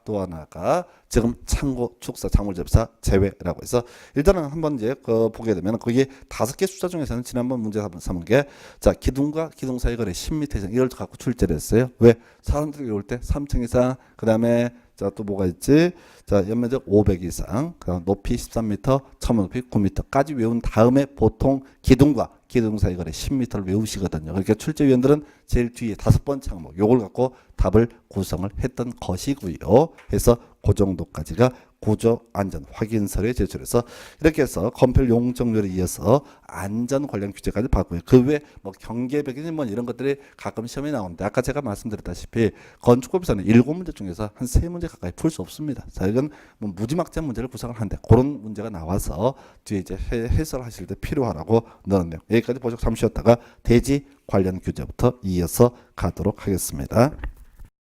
지금 창고, 축사, 작물재배사 제외라고 해서 일단은 한번 이제 보게 되면 거기 5개 숫자 중에서는 지난번 문제 삼은 게 자, 기둥과 기둥 사이 거리 10m 이상 이걸 갖고 출제를 했어요. 왜? 사람들이 올 때 3층 이상 그다음에 자, 또 뭐가 있지? 자, 연면적 500 이상, 그다음 높이 13m, 천문높이 9m까지 외운 다음에 보통 기둥과 기둥 사이 거리 10m를 외우시거든요. 그러니까 출제위원들은 제일 뒤에 5번째 항목 요걸 갖고 답을 구성을 했던 것이고요. 해서 그 정도까지가 구조 안전 확인서를 제출해서 이렇게 해서 건폐율 용적률에 이어서 안전 관련 규제까지 받고요. 그 외에 뭐 경계벽이니 뭐 이런 것들이 가끔 시험에 나오는데 아까 제가 말씀드렸다시피 건축법에서는 7문제 중에서 한 3문제 가까이 풀 수 없습니다. 자, 이건 뭐 무지막지한 문제를 구성을 하는데 그런 문제가 나와서 뒤에 이제 해설하실 때 필요하라고 넣었네요. 여기까지 보시고 잠시 쉬었다가 대지 관련 규제부터 이어서 가도록 하겠습니다.